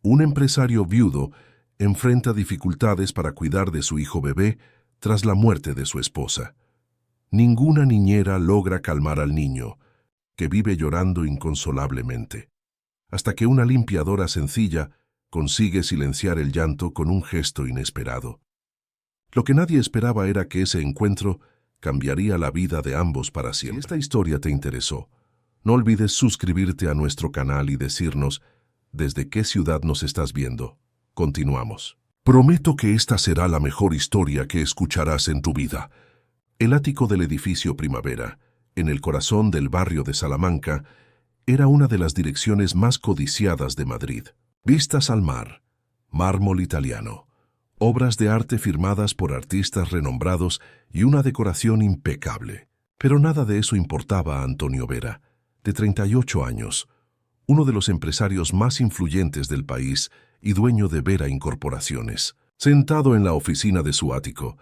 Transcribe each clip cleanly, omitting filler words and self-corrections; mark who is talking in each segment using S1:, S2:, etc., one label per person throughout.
S1: Un empresario viudo enfrenta dificultades para cuidar de su hijo bebé tras la muerte de su esposa. Ninguna niñera logra calmar al niño, que vive llorando inconsolablemente, hasta que una limpiadora sencilla consigue silenciar el llanto con un gesto inesperado. Lo que nadie esperaba era que ese encuentro cambiaría la vida de ambos para siempre. Si esta historia te interesó, no olvides suscribirte a nuestro canal y decirnos desde qué ciudad nos estás viendo. Continuamos. Prometo que esta será la mejor historia que escucharás en tu vida. El ático del edificio Primavera, en el corazón del barrio de Salamanca, era una de las direcciones más codiciadas de Madrid. Vistas al mar, mármol italiano, obras de arte firmadas por artistas renombrados y una decoración impecable. Pero nada de eso importaba a Antonio Vera, de 38 años, uno de los empresarios más influyentes del país y dueño de Vera Incorporaciones. Sentado en la oficina de su ático,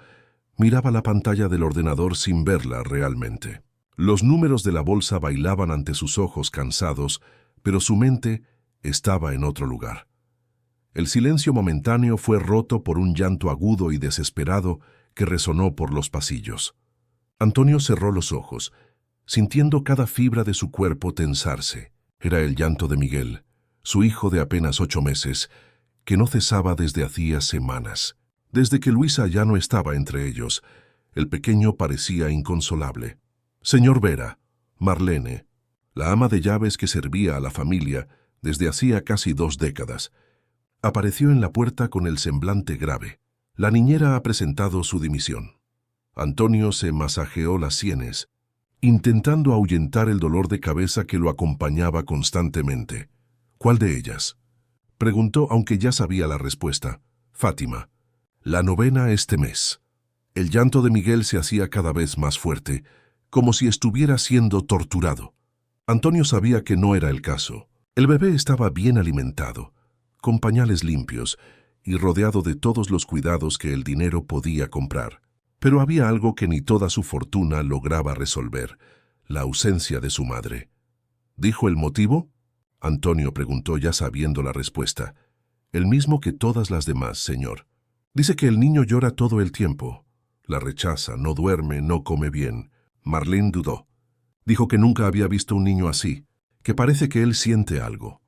S1: miraba la pantalla del ordenador sin verla realmente. Los números de la bolsa bailaban ante sus ojos cansados, pero su mente estaba en otro lugar. El silencio momentáneo fue roto por un llanto agudo y desesperado que resonó por los pasillos. Antonio cerró los ojos, sintiendo cada fibra de su cuerpo tensarse. Era el llanto de Miguel, su hijo de apenas 8 meses, que no cesaba desde hacía semanas. Desde que Luisa ya no estaba entre ellos, el pequeño parecía inconsolable. Señor Vera, Marlene, la ama de llaves que servía a la familia desde hacía casi 2 décadas, apareció en la puerta con el semblante grave. La niñera ha presentado su dimisión. Antonio se masajeó las sienes, intentando ahuyentar el dolor de cabeza que lo acompañaba constantemente. ¿Cuál de ellas?, preguntó, aunque ya sabía la respuesta. Fátima. La 9ª este mes. El llanto de Miguel se hacía cada vez más fuerte, como si estuviera siendo torturado. Antonio sabía que no era el caso. El bebé estaba bien alimentado, con pañales limpios y rodeado de todos los cuidados que el dinero podía comprar. Pero había algo que ni toda su fortuna lograba resolver: la ausencia de su madre. ¿Dijo el motivo?, Antonio preguntó, ya sabiendo la respuesta. El mismo que todas las demás, señor. Dice que el niño llora todo el tiempo. La rechaza, no duerme, no come bien. Marlene dudó. Dijo que nunca había visto un niño así, que parece que él siente algo.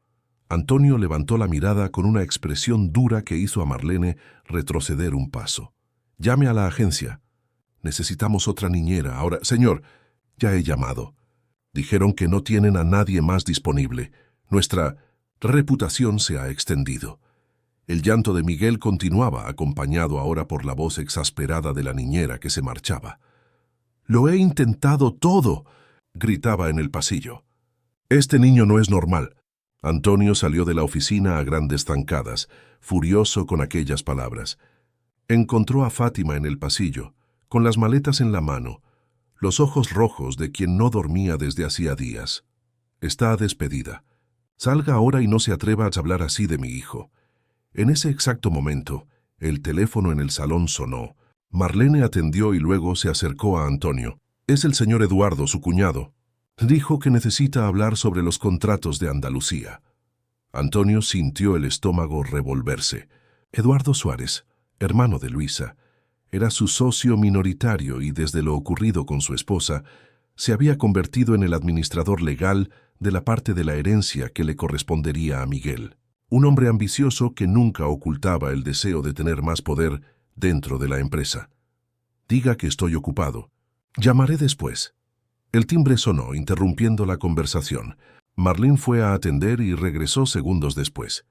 S1: Antonio levantó la mirada con una expresión dura que hizo a Marlene retroceder un paso. Llame a la agencia. Necesitamos otra niñera. Ahora, señor, ya he llamado. Dijeron que no tienen a nadie más disponible. Nuestra reputación se ha extendido. El llanto de Miguel continuaba, acompañado ahora por la voz exasperada de la niñera que se marchaba. «Lo he intentado todo», gritaba en el pasillo. «Este niño no es normal». Antonio salió de la oficina a grandes zancadas, furioso con aquellas palabras. Encontró a Fátima en el pasillo, con las maletas en la mano, los ojos rojos de quien no dormía desde hacía días. «Está despedida. Salga ahora y no se atreva a hablar así de mi hijo». En ese exacto momento, el teléfono en el salón sonó. Marlene atendió y luego se acercó a Antonio. «Es el señor Eduardo, su cuñado. Dijo que necesita hablar sobre los contratos de Andalucía». Antonio sintió el estómago revolverse. Eduardo Suárez, hermano de Luisa, era su socio minoritario y desde lo ocurrido con su esposa, se había convertido en el administrador legal de la parte de la herencia que le correspondería a Miguel. Un hombre ambicioso que nunca ocultaba el deseo de tener más poder dentro de la empresa. «Diga que estoy ocupado. Llamaré después». El timbre sonó, interrumpiendo la conversación. Marlene fue a atender y regresó segundos después.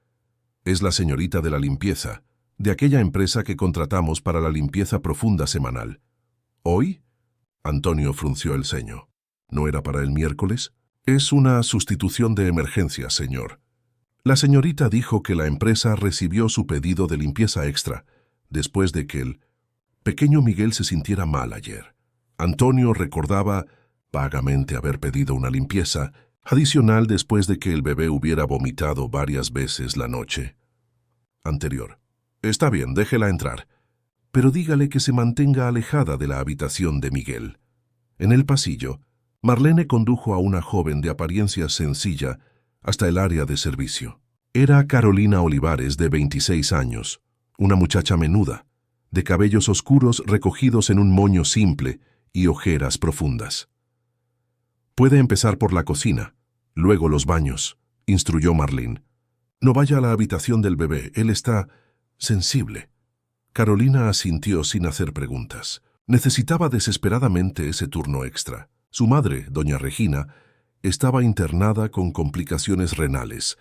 S1: «Es la señorita de la limpieza, de aquella empresa que contratamos para la limpieza profunda semanal». «¿Hoy?», Antonio frunció el ceño. «¿No era para el miércoles?» «Es una sustitución de emergencia, señor. La señorita dijo que la empresa recibió su pedido de limpieza extra, después de que el pequeño Miguel se sintiera mal ayer». Antonio recordaba vagamente haber pedido una limpieza adicional después de que el bebé hubiera vomitado varias veces la noche anterior. «Está bien, déjela entrar, pero dígale que se mantenga alejada de la habitación de Miguel». En el pasillo, Marlene condujo a una joven de apariencia sencilla hasta el área de servicio. Era Carolina Olivares, de 26 años, una muchacha menuda, de cabellos oscuros recogidos en un moño simple y ojeras profundas. «Puede empezar por la cocina, luego los baños», instruyó Marlene. «No vaya a la habitación del bebé, él está sensible». Carolina asintió sin hacer preguntas. Necesitaba desesperadamente ese turno extra. Su madre, doña Regina, estaba internada con complicaciones renales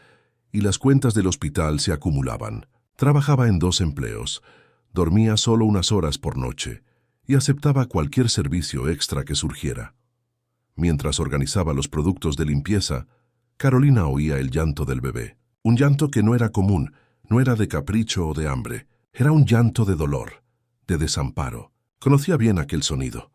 S1: y las cuentas del hospital se acumulaban. Trabajaba en 2 empleos, dormía solo unas horas por noche y aceptaba cualquier servicio extra que surgiera. Mientras organizaba los productos de limpieza, Carolina oía el llanto del bebé. Un llanto que no era común, no era de capricho o de hambre. Era un llanto de dolor, de desamparo. Conocía bien aquel sonido.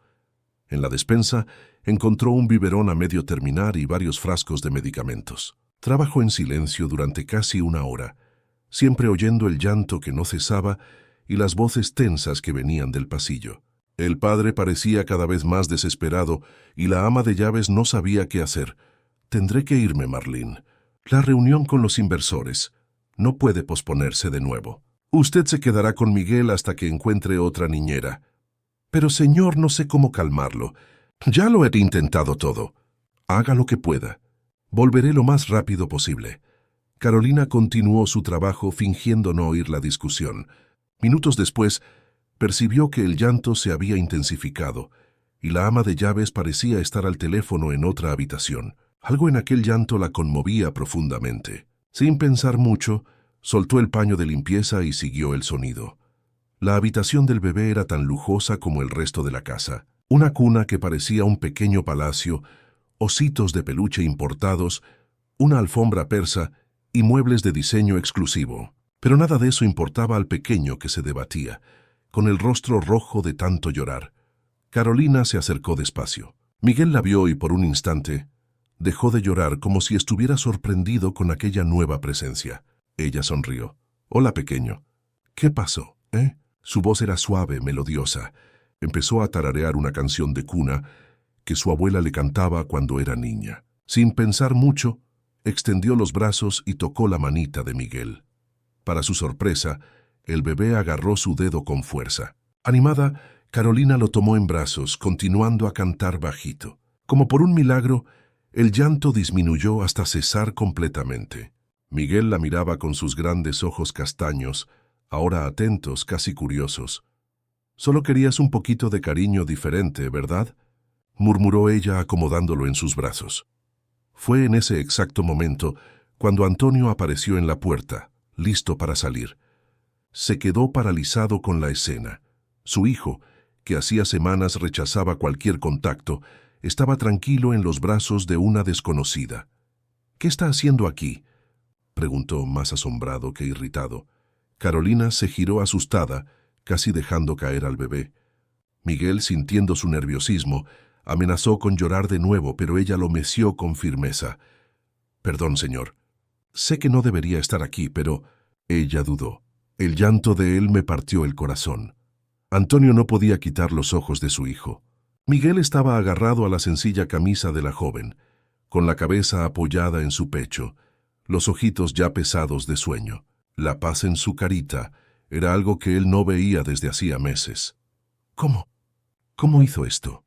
S1: En la despensa encontró un biberón a medio terminar y varios frascos de medicamentos. Trabajó en silencio durante casi 1 hora, siempre oyendo el llanto que no cesaba y las voces tensas que venían del pasillo. El padre parecía cada vez más desesperado y la ama de llaves no sabía qué hacer. «Tendré que irme, Marlene. La reunión con los inversores no puede posponerse de nuevo. Usted se quedará con Miguel hasta que encuentre otra niñera». «Pero, señor, no sé cómo calmarlo. Ya lo he intentado todo». «Haga lo que pueda. Volveré lo más rápido posible». Carolina continuó su trabajo fingiendo no oír la discusión. Minutos después, percibió que el llanto se había intensificado y la ama de llaves parecía estar al teléfono en otra habitación. Algo en aquel llanto la conmovía profundamente. Sin pensar mucho, soltó el paño de limpieza y siguió el sonido. La habitación del bebé era tan lujosa como el resto de la casa. Una cuna que parecía un pequeño palacio, ositos de peluche importados, una alfombra persa y muebles de diseño exclusivo. Pero nada de eso importaba al pequeño que se debatía, con el rostro rojo de tanto llorar. Carolina se acercó despacio. Miguel la vio y por un instante dejó de llorar como si estuviera sorprendido con aquella nueva presencia. Ella sonrió. «Hola, pequeño. ¿Qué pasó, eh?» Su voz era suave, melodiosa. Empezó a tararear una canción de cuna que su abuela le cantaba cuando era niña. Sin pensar mucho, extendió los brazos y tocó la manita de Miguel. Para su sorpresa, el bebé agarró su dedo con fuerza. Animada, Carolina lo tomó en brazos, continuando a cantar bajito. Como por un milagro, el llanto disminuyó hasta cesar completamente. Miguel la miraba con sus grandes ojos castaños, ahora atentos, casi curiosos. «Solo querías un poquito de cariño diferente, ¿verdad?», murmuró ella acomodándolo en sus brazos. Fue en ese exacto momento cuando Antonio apareció en la puerta, listo para salir. Se quedó paralizado con la escena. Su hijo, que hacía semanas rechazaba cualquier contacto, estaba tranquilo en los brazos de una desconocida. «¿Qué está haciendo aquí?», preguntó, más asombrado que irritado. Carolina se giró asustada, casi dejando caer al bebé. Miguel, sintiendo su nerviosismo, amenazó con llorar de nuevo, pero ella lo meció con firmeza. «Perdón, señor. Sé que no debería estar aquí, pero…» Ella dudó. El llanto de él me partió el corazón. Antonio no podía quitar los ojos de su hijo. Miguel estaba agarrado a la sencilla camisa de la joven, con la cabeza apoyada en su pecho, los ojitos ya pesados de sueño. La paz en su carita era algo que él no veía desde hacía meses. «¿Cómo? ¿Cómo hizo esto?».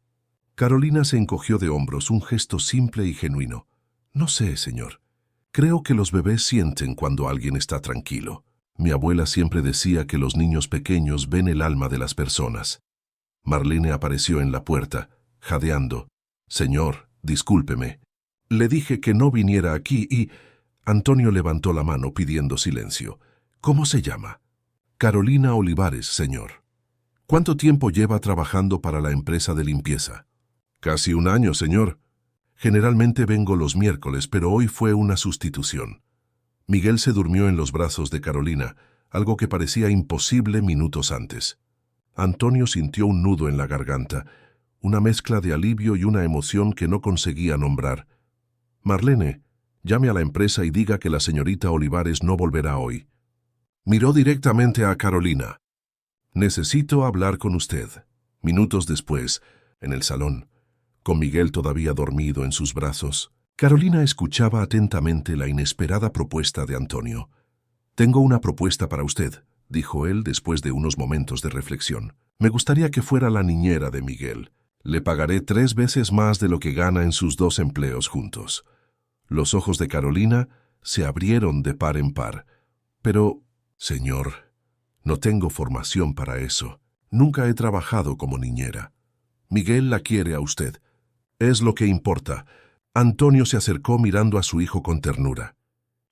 S1: Carolina se encogió de hombros, un gesto simple y genuino. «No sé, señor. Creo que los bebés sienten cuando alguien está tranquilo. Mi abuela siempre decía que los niños pequeños ven el alma de las personas». Marlene apareció en la puerta, jadeando. «Señor, discúlpeme. Le dije que no viniera aquí y…». Antonio levantó la mano pidiendo silencio. «¿Cómo se llama?». «Carolina Olivares, señor». «¿Cuánto tiempo lleva trabajando para la empresa de limpieza?». «Casi 1 año, señor. Generalmente vengo los miércoles, pero hoy fue una sustitución». Miguel se durmió en los brazos de Carolina, algo que parecía imposible minutos antes. Antonio sintió un nudo en la garganta, una mezcla de alivio y una emoción que no conseguía nombrar. «Marlene, llame a la empresa y diga que la señorita Olivares no volverá hoy». Miró directamente a Carolina. «Necesito hablar con usted». Minutos después, en el salón, con Miguel todavía dormido en sus brazos, Carolina escuchaba atentamente la inesperada propuesta de Antonio. «Tengo una propuesta para usted», dijo él después de unos momentos de reflexión. «Me gustaría que fuera la niñera de Miguel. Le pagaré 3 veces más de lo que gana en sus 2 empleos juntos». Los ojos de Carolina se abrieron de par en par. «Pero, señor, no tengo formación para eso. Nunca he trabajado como niñera. Miguel la quiere a usted. Es lo que importa». Antonio se acercó mirando a su hijo con ternura.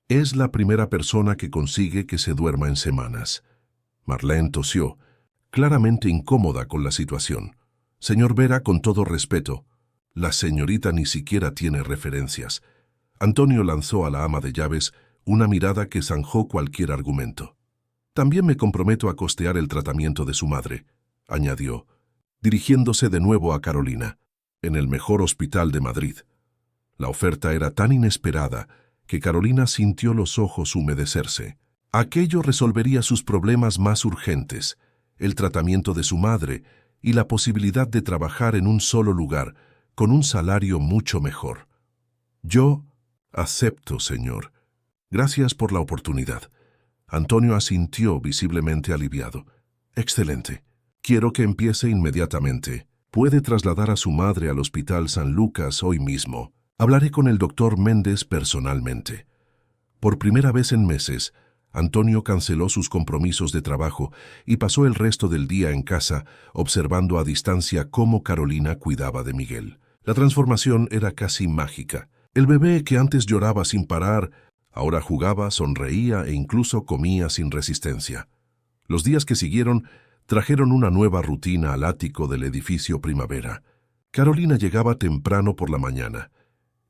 S1: «Es la primera persona que consigue que se duerma en semanas». Marlene tosió, claramente incómoda con la situación. «Señor Vera, con todo respeto, la señorita ni siquiera tiene referencias». Antonio lanzó a la ama de llaves una mirada que zanjó cualquier argumento. «También me comprometo a costear el tratamiento de su madre», añadió, dirigiéndose de nuevo a Carolina, «en el mejor hospital de Madrid». La oferta era tan inesperada que Carolina sintió los ojos humedecerse. Aquello resolvería sus problemas más urgentes, el tratamiento de su madre y la posibilidad de trabajar en un solo lugar, con un salario mucho mejor. «Yo acepto, señor. Gracias por la oportunidad». Antonio asintió visiblemente aliviado. «Excelente. Quiero que empiece inmediatamente. Puede trasladar a su madre al Hospital San Lucas hoy mismo. Hablaré con el doctor Méndez personalmente». Por primera vez en meses, Antonio canceló sus compromisos de trabajo y pasó el resto del día en casa, observando a distancia cómo Carolina cuidaba de Miguel. La transformación era casi mágica. El bebé que antes lloraba sin parar, ahora jugaba, sonreía e incluso comía sin resistencia. Los días que siguieron trajeron una nueva rutina al ático del edificio Primavera. Carolina llegaba temprano por la mañana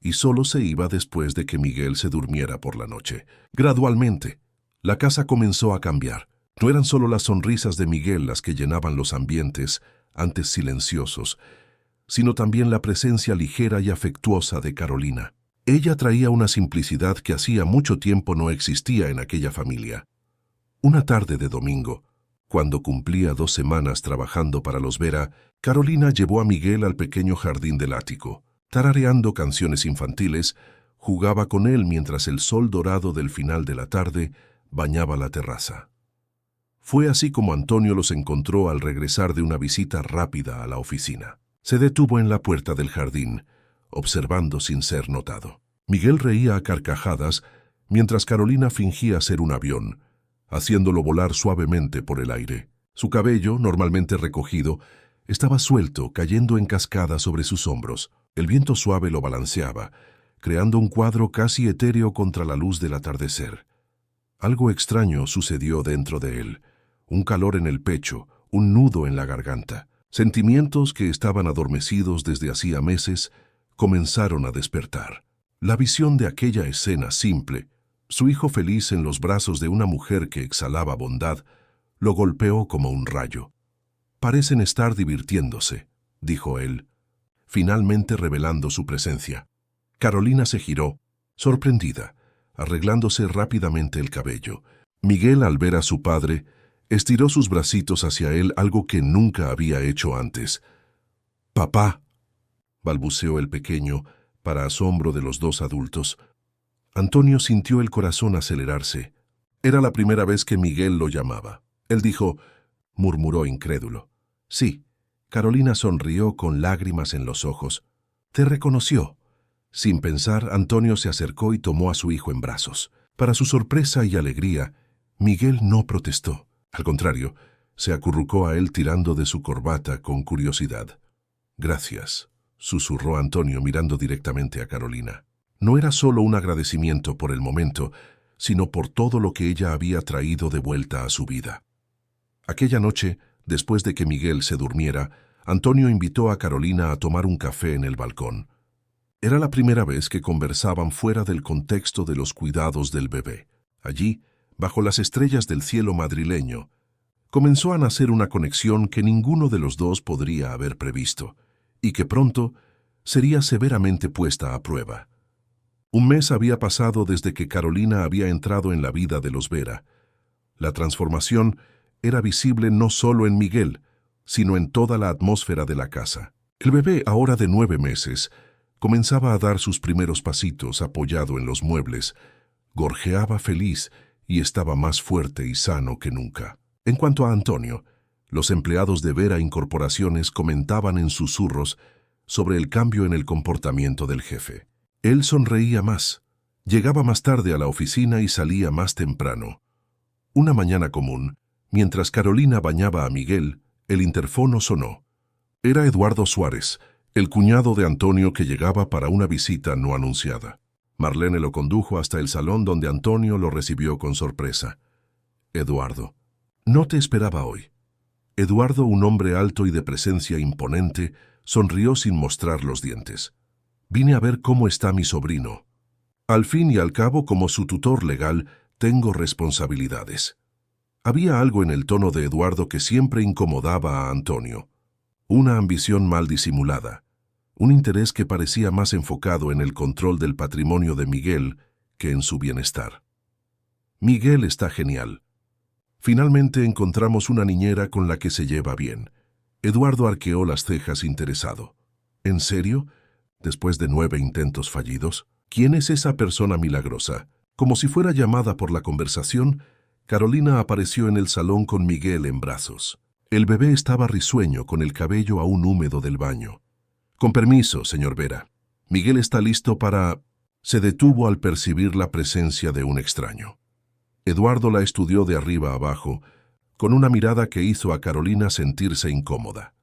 S1: y solo se iba después de que Miguel se durmiera por la noche. Gradualmente, la casa comenzó a cambiar. No eran solo las sonrisas de Miguel las que llenaban los ambientes, antes silenciosos, sino también la presencia ligera y afectuosa de Carolina. Ella traía una simplicidad que hacía mucho tiempo no existía en aquella familia. Una tarde de domingo, cuando cumplía 2 semanas trabajando para los Vera, Carolina llevó a Miguel al pequeño jardín del ático. Tarareando canciones infantiles, jugaba con él mientras el sol dorado del final de la tarde bañaba la terraza. Fue así como Antonio los encontró al regresar de una visita rápida a la oficina. Se detuvo en la puerta del jardín, observando sin ser notado. Miguel reía a carcajadas mientras Carolina fingía ser un avión, haciéndolo volar suavemente por el aire. Su cabello, normalmente recogido, estaba suelto, cayendo en cascada sobre sus hombros. El viento suave lo balanceaba, creando un cuadro casi etéreo contra la luz del atardecer. Algo extraño sucedió dentro de él, un calor en el pecho, un nudo en la garganta. Sentimientos que estaban adormecidos desde hacía meses comenzaron a despertar. La visión de aquella escena simple, su hijo feliz en los brazos de una mujer que exhalaba bondad, lo golpeó como un rayo. «Parecen estar divirtiéndose», dijo él, finalmente revelando su presencia. Carolina se giró, sorprendida, arreglándose rápidamente el cabello. Miguel, al ver a su padre, estiró sus bracitos hacia él, algo que nunca había hecho antes. «Papá», balbuceó el pequeño, para asombro de los 2 adultos. Antonio sintió el corazón acelerarse. Era la primera vez que Miguel lo llamaba. Él dijo, murmuró incrédulo. «Sí». Carolina sonrió con lágrimas en los ojos. «Te reconoció». Sin pensar, Antonio se acercó y tomó a su hijo en brazos. Para su sorpresa y alegría, Miguel no protestó. Al contrario, se acurrucó a él tirando de su corbata con curiosidad. «Gracias», susurró Antonio mirando directamente a Carolina. No era solo un agradecimiento por el momento, sino por todo lo que ella había traído de vuelta a su vida. Aquella noche, después de que Miguel se durmiera, Antonio invitó a Carolina a tomar un café en el balcón. Era la primera vez que conversaban fuera del contexto de los cuidados del bebé. Allí, bajo las estrellas del cielo madrileño, comenzó a nacer una conexión que ninguno de los dos podría haber previsto, y que pronto sería severamente puesta a prueba. Un mes había pasado desde que Carolina había entrado en la vida de los Vera. La transformación era visible no solo en Miguel, sino en toda la atmósfera de la casa. El bebé, ahora de 9 meses, Comenzaba a dar sus primeros pasitos apoyado en los muebles, gorjeaba feliz y estaba más fuerte y sano que nunca. En cuanto a Antonio, los empleados de Vera Incorporaciones comentaban en susurros sobre el cambio en el comportamiento del jefe. Él sonreía más, llegaba más tarde a la oficina y salía más temprano. Una mañana común, mientras Carolina bañaba a Miguel, el interfono sonó. Era Eduardo Suárez, el cuñado de Antonio que llegaba para una visita no anunciada. Marlene lo condujo hasta el salón donde Antonio lo recibió con sorpresa. Eduardo. No te esperaba hoy. Eduardo, un hombre alto y de presencia imponente, sonrió sin mostrar los dientes. Vine a ver cómo está mi sobrino. Al fin y al cabo, como su tutor legal, tengo responsabilidades. Había algo en el tono de Eduardo que siempre incomodaba a Antonio. Una ambición mal disimulada. Un interés que parecía más enfocado en el control del patrimonio de Miguel que en su bienestar. Miguel está genial. Finalmente encontramos una niñera con la que se lleva bien. Eduardo arqueó las cejas interesado. ¿En serio? Después de 9 intentos fallidos. ¿Quién es esa persona milagrosa? Como si fuera llamada por la conversación, Carolina apareció en el salón con Miguel en brazos. El bebé estaba risueño con el cabello aún húmedo del baño. Con permiso, señor Vera. Miguel está listo para... Se detuvo al percibir la presencia de un extraño. Eduardo la estudió de arriba a abajo, con una mirada que hizo a Carolina sentirse incómoda.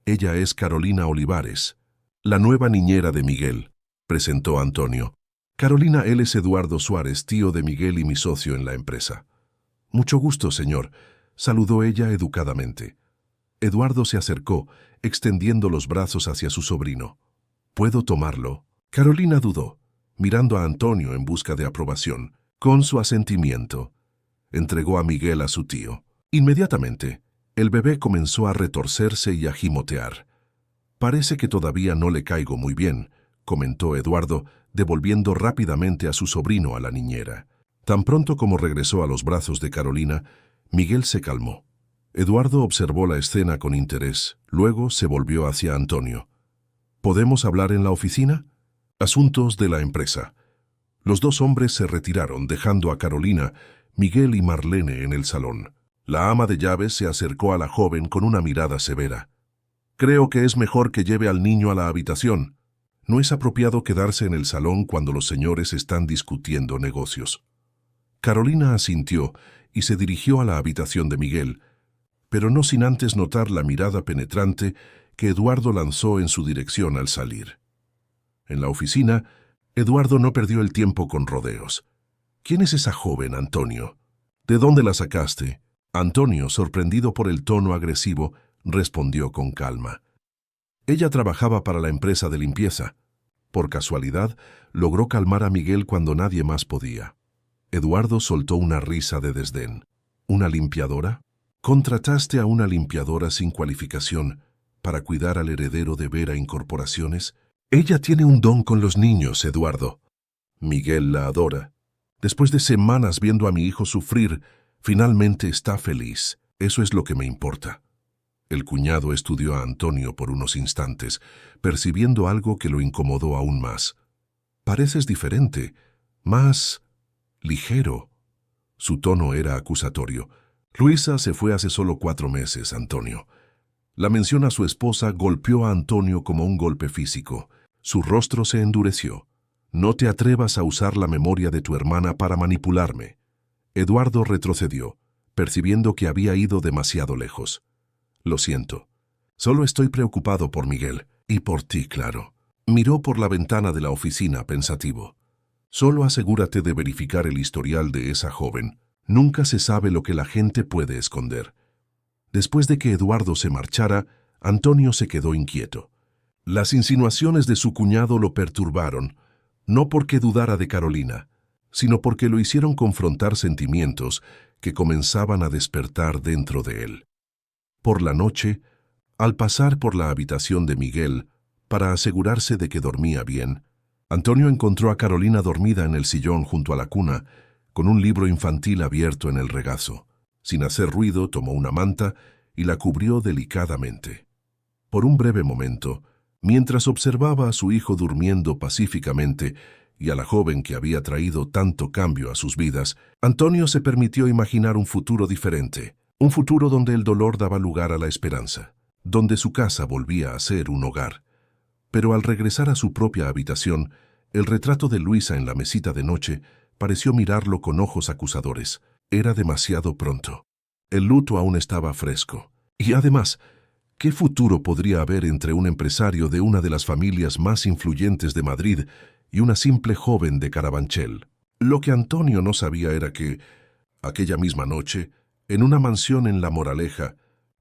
S1: Ella es Carolina Olivares, la nueva niñera de Miguel, presentó Antonio. Carolina, él es Eduardo Suárez, tío de Miguel y mi socio en la empresa. Mucho gusto, señor, saludó ella educadamente. Eduardo se acercó, extendiendo los brazos hacia su sobrino. ¿Puedo tomarlo? Carolina dudó, mirando a Antonio en busca de aprobación. Con su asentimiento, entregó a Miguel a su tío. Inmediatamente, el bebé comenzó a retorcerse y a gimotear. Parece que todavía no le caigo muy bien, comentó Eduardo, devolviendo rápidamente a su sobrino a la niñera. Tan pronto como regresó a los brazos de Carolina, Miguel se calmó. Eduardo observó la escena con interés, luego se volvió hacia Antonio. ¿Podemos hablar en la oficina? Asuntos de la empresa. Los dos hombres se retiraron, dejando a Carolina, Miguel y Marlene en el salón. La ama de llaves se acercó a la joven con una mirada severa. Creo que es mejor que lleve al niño a la habitación. No es apropiado quedarse en el salón cuando los señores están discutiendo negocios. Carolina asintió y se dirigió a la habitación de Miguel, pero no sin antes notar la mirada penetrante que Eduardo lanzó en su dirección al salir. En la oficina, Eduardo no perdió el tiempo con rodeos. ¿Quién es esa joven, Antonio? ¿De dónde la sacaste? Antonio, sorprendido por el tono agresivo, respondió con calma. Ella trabajaba para la empresa de limpieza. Por casualidad, logró calmar a Miguel cuando nadie más podía. Eduardo soltó una risa de desdén. ¿Una limpiadora? ¿Contrataste a una limpiadora sin cualificación para cuidar al heredero de Vera Incorporaciones? Ella tiene un don con los niños, Eduardo. Miguel la adora. Después de semanas viendo a mi hijo sufrir, finalmente está feliz. Eso es lo que me importa. El cuñado estudió a Antonio por unos instantes, percibiendo algo que lo incomodó aún más. Pareces diferente, más ligero. Su tono era acusatorio. Luisa se fue hace solo 4 meses, Antonio. La mención a su esposa golpeó a Antonio como un golpe físico. Su rostro se endureció. No te atrevas a usar la memoria de tu hermana para manipularme. Eduardo retrocedió, percibiendo que había ido demasiado lejos. Lo siento. Solo estoy preocupado por Miguel. Y por ti, claro. Miró por la ventana de la oficina pensativo. Solo asegúrate de verificar el historial de esa joven. Nunca se sabe lo que la gente puede esconder. Después de que Eduardo se marchara, Antonio se quedó inquieto. Las insinuaciones de su cuñado lo perturbaron, no porque dudara de Carolina, sino porque lo hicieron confrontar sentimientos que comenzaban a despertar dentro de él. Por la noche, al pasar por la habitación de Miguel para asegurarse de que dormía bien, Antonio encontró a Carolina dormida en el sillón junto a la cuna, con un libro infantil abierto en el regazo. Sin hacer ruido, tomó una manta y la cubrió delicadamente. Por un breve momento, Mientras observaba a su hijo durmiendo pacíficamente y a la joven que había traído tanto cambio a sus vidas, Antonio se permitió imaginar un futuro diferente, un futuro donde el dolor daba lugar a la esperanza, donde su casa volvía a ser un hogar. Pero al regresar a su propia habitación, el retrato de Luisa en la mesita de noche pareció mirarlo con ojos acusadores. Era demasiado pronto. El luto aún estaba fresco. Y además, ¿qué futuro podría haber entre un empresario de una de las familias más influyentes de Madrid y una simple joven de Carabanchel? Lo que Antonio no sabía era que, aquella misma noche, en una mansión en La Moraleja,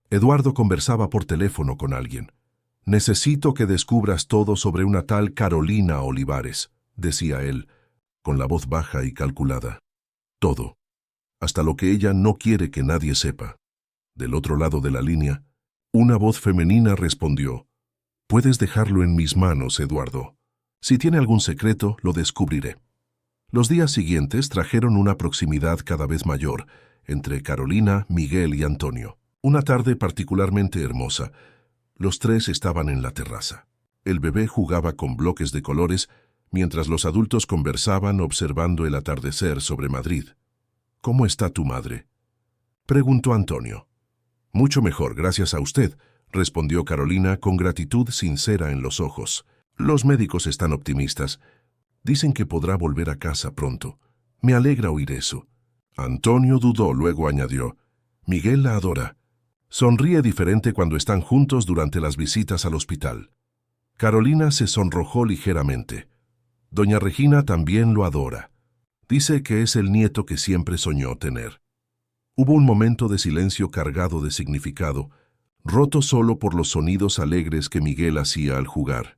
S1: Eduardo conversaba por teléfono con alguien. «Necesito que descubras todo sobre una tal Carolina Olivares», decía él, con la voz baja y calculada. Todo, hasta lo que ella no quiere que nadie sepa. Del otro lado de la línea, una voz femenina respondió: «Puedes dejarlo en mis manos, Eduardo. Si tiene algún secreto, lo descubriré». Los días siguientes trajeron una proximidad cada vez mayor entre Carolina, Miguel y Antonio. Una tarde particularmente hermosa, los tres estaban en la terraza. El bebé jugaba con bloques de colores, mientras los adultos conversaban observando el atardecer sobre Madrid. «¿Cómo está tu madre?», preguntó Antonio. «Mucho mejor, gracias a usted», respondió Carolina con gratitud sincera en los ojos. «Los médicos están optimistas. Dicen que podrá volver a casa pronto. Me alegra oír eso». Antonio dudó, luego añadió: «Miguel la adora. Sonríe diferente cuando están juntos durante las visitas al hospital». Carolina se sonrojó ligeramente. «Doña Regina también lo adora. Dice que es el nieto que siempre soñó tener». Hubo un momento de silencio cargado de significado, roto solo por los sonidos alegres que Miguel hacía al jugar.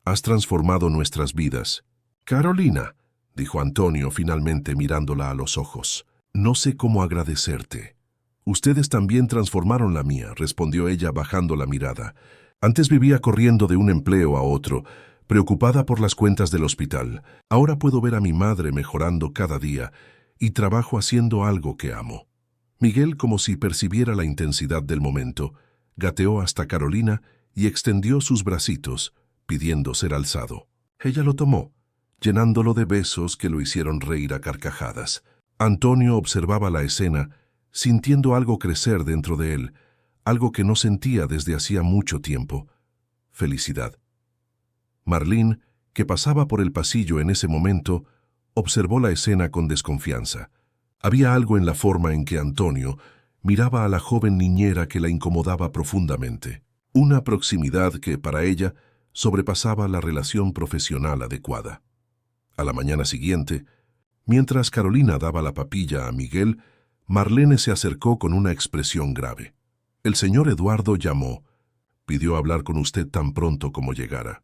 S1: «Has transformado nuestras vidas». «Carolina», dijo Antonio finalmente mirándola a los ojos, «no sé cómo agradecerte». «Ustedes también transformaron la mía», respondió ella bajando la mirada. «Antes vivía corriendo de un empleo a otro, preocupada por las cuentas del hospital. Ahora puedo ver a mi madre mejorando cada día y trabajo haciendo algo que amo». Miguel, como si percibiera la intensidad del momento, gateó hasta Carolina y extendió sus bracitos, pidiendo ser alzado. Ella lo tomó, llenándolo de besos que lo hicieron reír a carcajadas. Antonio observaba la escena, sintiendo algo crecer dentro de él, algo que no sentía desde hacía mucho tiempo: felicidad. Marlene, que pasaba por el pasillo en ese momento, observó la escena con desconfianza. Había algo en la forma en que Antonio miraba a la joven niñera que la incomodaba profundamente, una proximidad que, para ella, sobrepasaba la relación profesional adecuada. A la mañana siguiente, mientras Carolina daba la papilla a Miguel, Marlene se acercó con una expresión grave. «El señor Eduardo llamó. Pidió hablar con usted tan pronto como llegara».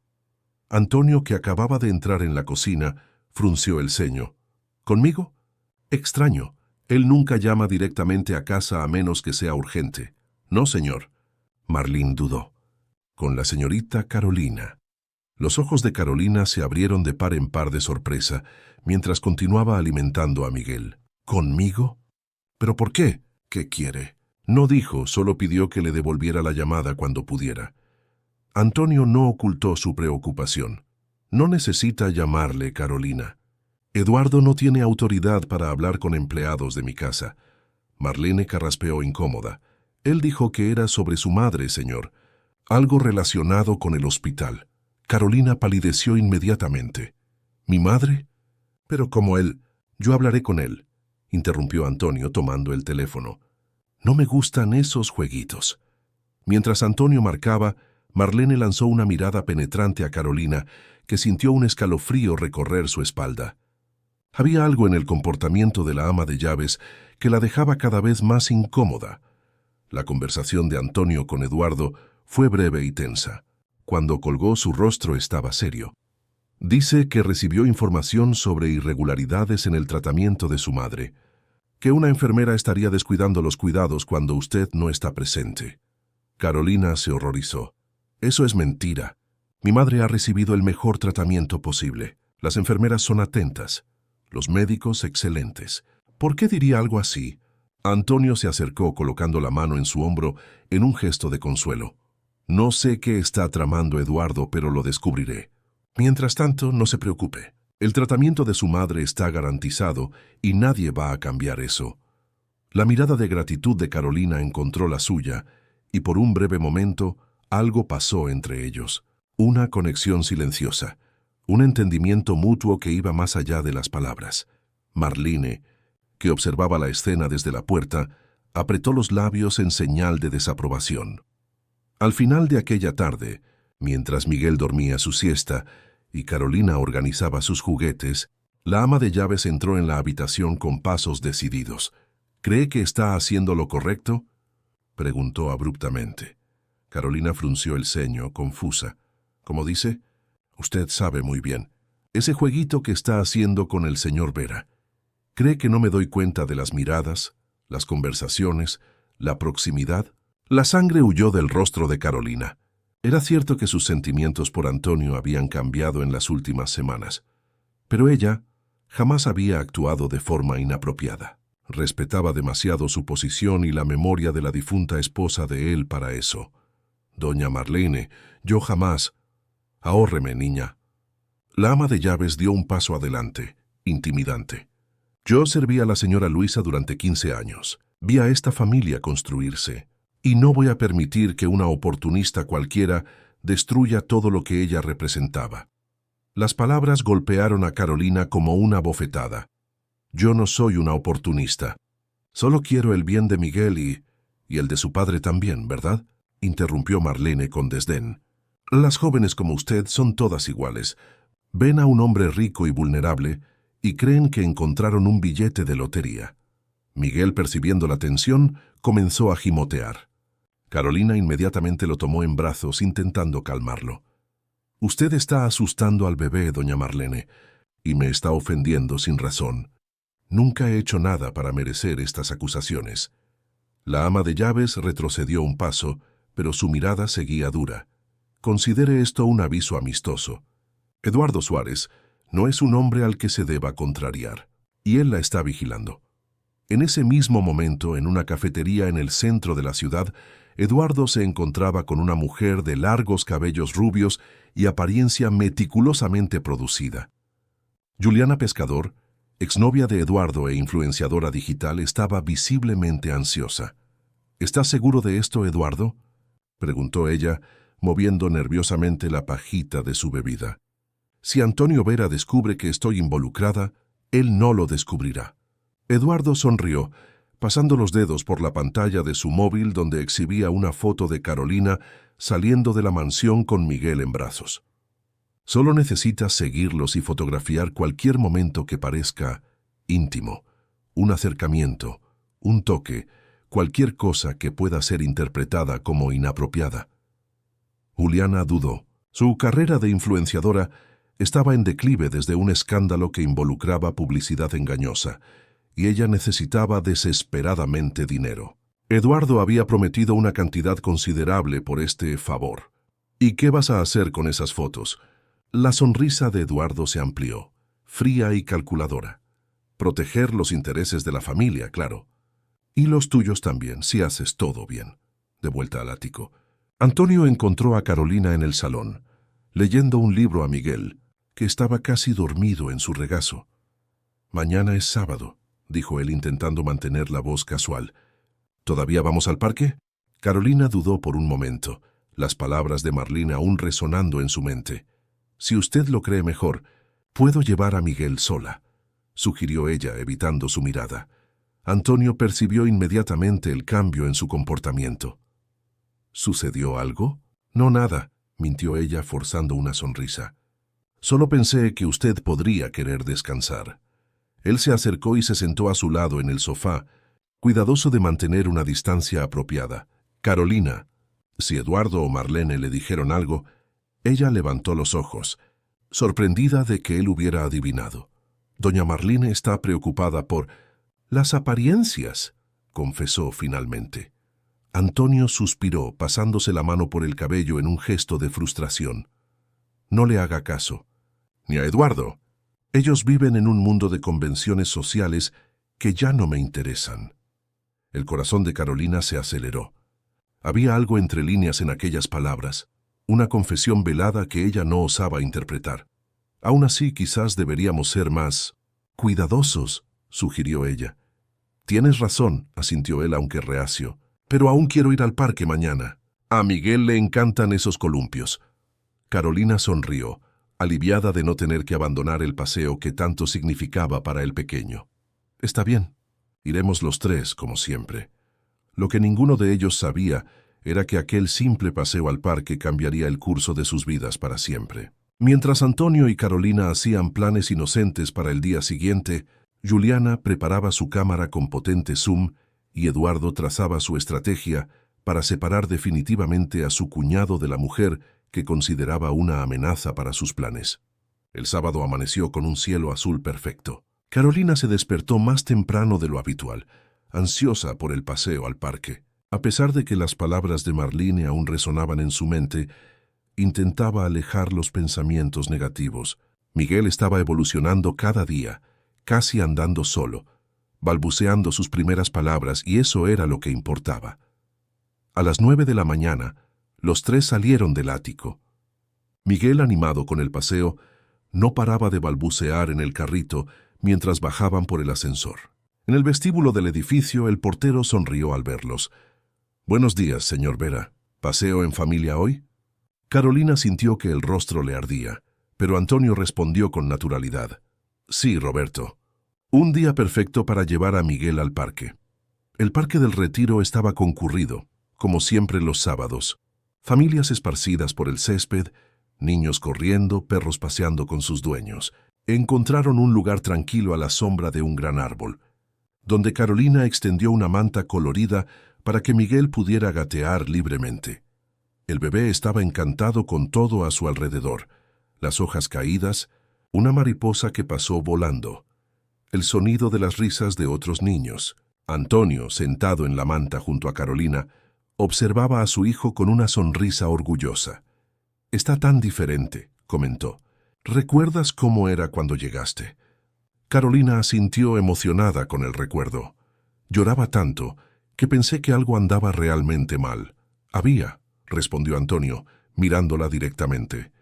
S1: Antonio, que acababa de entrar en la cocina, frunció el ceño. «¿Conmigo? Extraño. Él nunca llama directamente a casa a menos que sea urgente». «No, señor». Marlene dudó. «Con la señorita Carolina». Los ojos de Carolina se abrieron de par en par de sorpresa, mientras continuaba alimentando a Miguel. «¿Conmigo? ¿Pero por qué? ¿Qué quiere?». No dijo, solo pidió que le devolviera la llamada cuando pudiera. Antonio no ocultó su preocupación. «No necesita llamarle, Carolina. Eduardo no tiene autoridad para hablar con empleados de mi casa». Marlene carraspeó incómoda. «Él dijo que era sobre su madre, señor. Algo relacionado con el hospital». Carolina palideció inmediatamente. «¿Mi madre? Pero como él...». «Yo hablaré con él», interrumpió Antonio tomando el teléfono. «No me gustan esos jueguitos». Mientras Antonio marcaba, Marlene lanzó una mirada penetrante a Carolina, que sintió un escalofrío recorrer su espalda. Había algo en el comportamiento de la ama de llaves que la dejaba cada vez más incómoda. La conversación de Antonio con Eduardo fue breve y tensa. Cuando colgó, su rostro estaba serio. «Dice que recibió información sobre irregularidades en el tratamiento de su madre, que una enfermera estaría descuidando los cuidados cuando usted no está presente». Carolina se horrorizó. «Eso es mentira. Mi madre ha recibido el mejor tratamiento posible. Las enfermeras son atentas. Los médicos excelentes. ¿Por qué diría algo así?». Antonio se acercó colocando la mano en su hombro en un gesto de consuelo. No sé qué está tramando Eduardo, pero lo descubriré. Mientras tanto, no se preocupe. El tratamiento de su madre está garantizado y nadie va a cambiar eso. La mirada de gratitud de Carolina encontró la suya y por un breve momento algo pasó entre ellos. Una conexión silenciosa, un entendimiento mutuo que iba más allá de las palabras. Marlene, que observaba la escena desde la puerta, apretó los labios en señal de desaprobación. Al final de aquella tarde, mientras Miguel dormía su siesta y Carolina organizaba sus juguetes, la ama de llaves entró en la habitación con pasos decididos. ¿Cree que está haciendo lo correcto?, preguntó abruptamente. Carolina frunció el ceño, confusa. Como dice, usted sabe muy bien. Ese jueguito que está haciendo con el señor Vera. ¿Cree que no me doy cuenta de las miradas, las conversaciones, la proximidad? La sangre huyó del rostro de Carolina. Era cierto que sus sentimientos por Antonio habían cambiado en las últimas semanas, pero ella jamás había actuado de forma inapropiada. Respetaba demasiado su posición y la memoria de la difunta esposa de él para eso. Doña Marlene, yo jamás... Ahórreme, niña. La ama de llaves dio un paso adelante, intimidante. Yo serví a la señora Luisa durante 15 años. Vi a esta familia construirse. Y no voy a permitir que una oportunista cualquiera destruya todo lo que ella representaba. Las palabras golpearon a Carolina como una bofetada. Yo no soy una oportunista. Solo quiero el bien de Miguel y el de su padre también, ¿verdad?, interrumpió Marlene con desdén. Las jóvenes como usted son todas iguales. Ven a un hombre rico y vulnerable y creen que encontraron un billete de lotería. Miguel, percibiendo la tensión, comenzó a gimotear. Carolina inmediatamente lo tomó en brazos, intentando calmarlo. Usted está asustando al bebé, doña Marlene, y me está ofendiendo sin razón. Nunca he hecho nada para merecer estas acusaciones. La ama de llaves retrocedió un paso, pero su mirada seguía dura. Considere esto un aviso amistoso. Eduardo Suárez no es un hombre al que se deba contrariar, y él la está vigilando. En ese mismo momento, en una cafetería en el centro de la ciudad, Eduardo se encontraba con una mujer de largos cabellos rubios y apariencia meticulosamente producida. Juliana Pescador, exnovia de Eduardo e influenciadora digital, estaba visiblemente ansiosa. ¿Estás seguro de esto, Eduardo?, preguntó ella, moviendo nerviosamente la pajita de su bebida. Si Antonio Vera descubre que estoy involucrada, él no lo descubrirá. Eduardo sonrió, pasando los dedos por la pantalla de su móvil donde exhibía una foto de Carolina saliendo de la mansión con Miguel en brazos. Solo necesitas seguirlos y fotografiar cualquier momento que parezca íntimo, un acercamiento, un toque, cualquier cosa que pueda ser interpretada como inapropiada. Juliana dudó. Su carrera de influenciadora estaba en declive desde un escándalo que involucraba publicidad engañosa, y ella necesitaba desesperadamente dinero. Eduardo había prometido una cantidad considerable por este favor. ¿Y qué vas a hacer con esas fotos? La sonrisa de Eduardo se amplió, fría y calculadora. Proteger los intereses de la familia, claro. Y los tuyos también, si haces todo bien. De vuelta al ático. Antonio encontró a Carolina en el salón, leyendo un libro a Miguel, que estaba casi dormido en su regazo. Mañana es sábado, dijo él intentando mantener la voz casual. ¿Todavía vamos al parque? Carolina dudó por un momento, las palabras de Marlene aún resonando en su mente. Si usted lo cree mejor, puedo llevar a Miguel sola, sugirió ella, evitando su mirada. Antonio percibió inmediatamente el cambio en su comportamiento. ¿Sucedió algo? No, nada, mintió ella forzando una sonrisa. Solo pensé que usted podría querer descansar. Él se acercó y se sentó a su lado en el sofá, cuidadoso de mantener una distancia apropiada. Carolina, si Eduardo o Marlene le dijeron algo, ella levantó los ojos, sorprendida de que él hubiera adivinado. Doña Marlene está preocupada por las apariencias, confesó finalmente. Antonio suspiró, pasándose la mano por el cabello en un gesto de frustración. No le haga caso. Ni a Eduardo. Ellos viven en un mundo de convenciones sociales que ya no me interesan. El corazón de Carolina se aceleró. Había algo entre líneas en aquellas palabras, una confesión velada que ella no osaba interpretar. Aún así, quizás deberíamos ser más cuidadosos, sugirió ella. Tienes razón, asintió él aunque reacio, pero aún quiero ir al parque mañana. A Miguel le encantan esos columpios. Carolina sonrió, aliviada de no tener que abandonar el paseo que tanto significaba para el pequeño. Está bien, iremos los tres, como siempre. Lo que ninguno de ellos sabía era que aquel simple paseo al parque cambiaría el curso de sus vidas para siempre. Mientras Antonio y Carolina hacían planes inocentes para el día siguiente, Juliana preparaba su cámara con potente zoom y Eduardo trazaba su estrategia para separar definitivamente a su cuñado de la mujer que consideraba una amenaza para sus planes. El sábado amaneció con un cielo azul perfecto. Carolina se despertó más temprano de lo habitual, ansiosa por el paseo al parque. A pesar de que las palabras de Marlene aún resonaban en su mente, intentaba alejar los pensamientos negativos. Miguel estaba evolucionando cada día, casi andando solo, balbuceando sus primeras palabras, y eso era lo que importaba. A las 9 de la mañana, los tres salieron del ático. Miguel, animado con el paseo, no paraba de balbucear en el carrito mientras bajaban por el ascensor. En el vestíbulo del edificio, el portero sonrió al verlos. «Buenos días, señor Vera. ¿Paseo en familia hoy?» Carolina sintió que el rostro le ardía, pero Antonio respondió con naturalidad. «Sí, Roberto. Un día perfecto para llevar a Miguel al parque». El Parque del Retiro estaba concurrido, como siempre los sábados. Familias esparcidas por el césped, niños corriendo, perros paseando con sus dueños. Encontraron un lugar tranquilo a la sombra de un gran árbol, donde Carolina extendió una manta colorida para que Miguel pudiera gatear libremente. El bebé estaba encantado con todo a su alrededor, las hojas caídas, una mariposa que pasó volando, el sonido de las risas de otros niños. Antonio, sentado en la manta junto a Carolina, observaba a su hijo con una sonrisa orgullosa. «Está tan diferente», comentó. «¿Recuerdas cómo era cuando llegaste?» Carolina asintió emocionada con el recuerdo. Lloraba tanto que pensé que algo andaba realmente mal. «Había», respondió Antonio, mirándola directamente.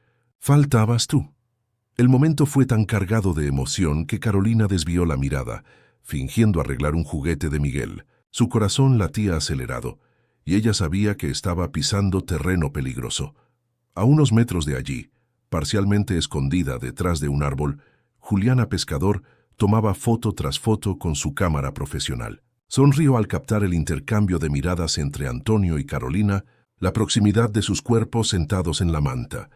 S1: «Faltabas tú». El momento fue tan cargado de emoción que Carolina desvió la mirada, fingiendo arreglar un juguete de Miguel. Su corazón latía acelerado, y ella sabía que estaba pisando terreno peligroso. A unos metros de allí, parcialmente escondida detrás de un árbol, Juliana Pescador tomaba foto tras foto con su cámara profesional. Sonrió al captar el intercambio de miradas entre Antonio y Carolina, la proximidad de sus cuerpos sentados en la manta,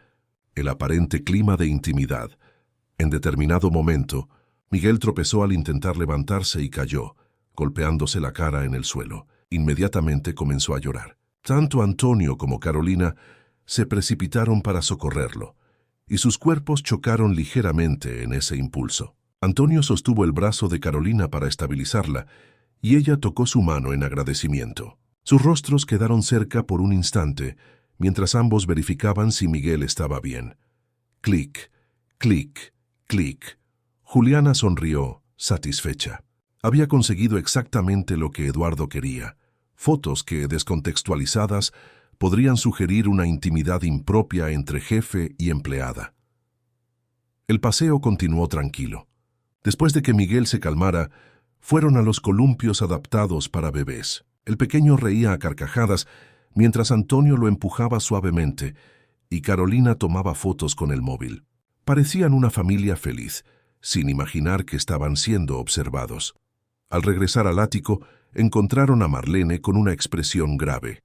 S1: el aparente clima de intimidad. En determinado momento, Miguel tropezó al intentar levantarse y cayó, golpeándose la cara en el suelo. Inmediatamente comenzó a llorar. Tanto Antonio como Carolina se precipitaron para socorrerlo, y sus cuerpos chocaron ligeramente en ese impulso. Antonio sostuvo el brazo de Carolina para estabilizarla, y ella tocó su mano en agradecimiento. Sus rostros quedaron cerca por un instante, mientras ambos verificaban si Miguel estaba bien. Clic, clic, clic. Juliana sonrió, satisfecha. Había conseguido exactamente lo que Eduardo quería. Fotos que, descontextualizadas, podrían sugerir una intimidad impropia entre jefe y empleada. El paseo continuó tranquilo. Después de que Miguel se calmara, fueron a los columpios adaptados para bebés. El pequeño reía a carcajadas mientras Antonio lo empujaba suavemente y Carolina tomaba fotos con el móvil. Parecían una familia feliz, sin imaginar que estaban siendo observados. Al regresar al ático, encontraron a Marlene con una expresión grave.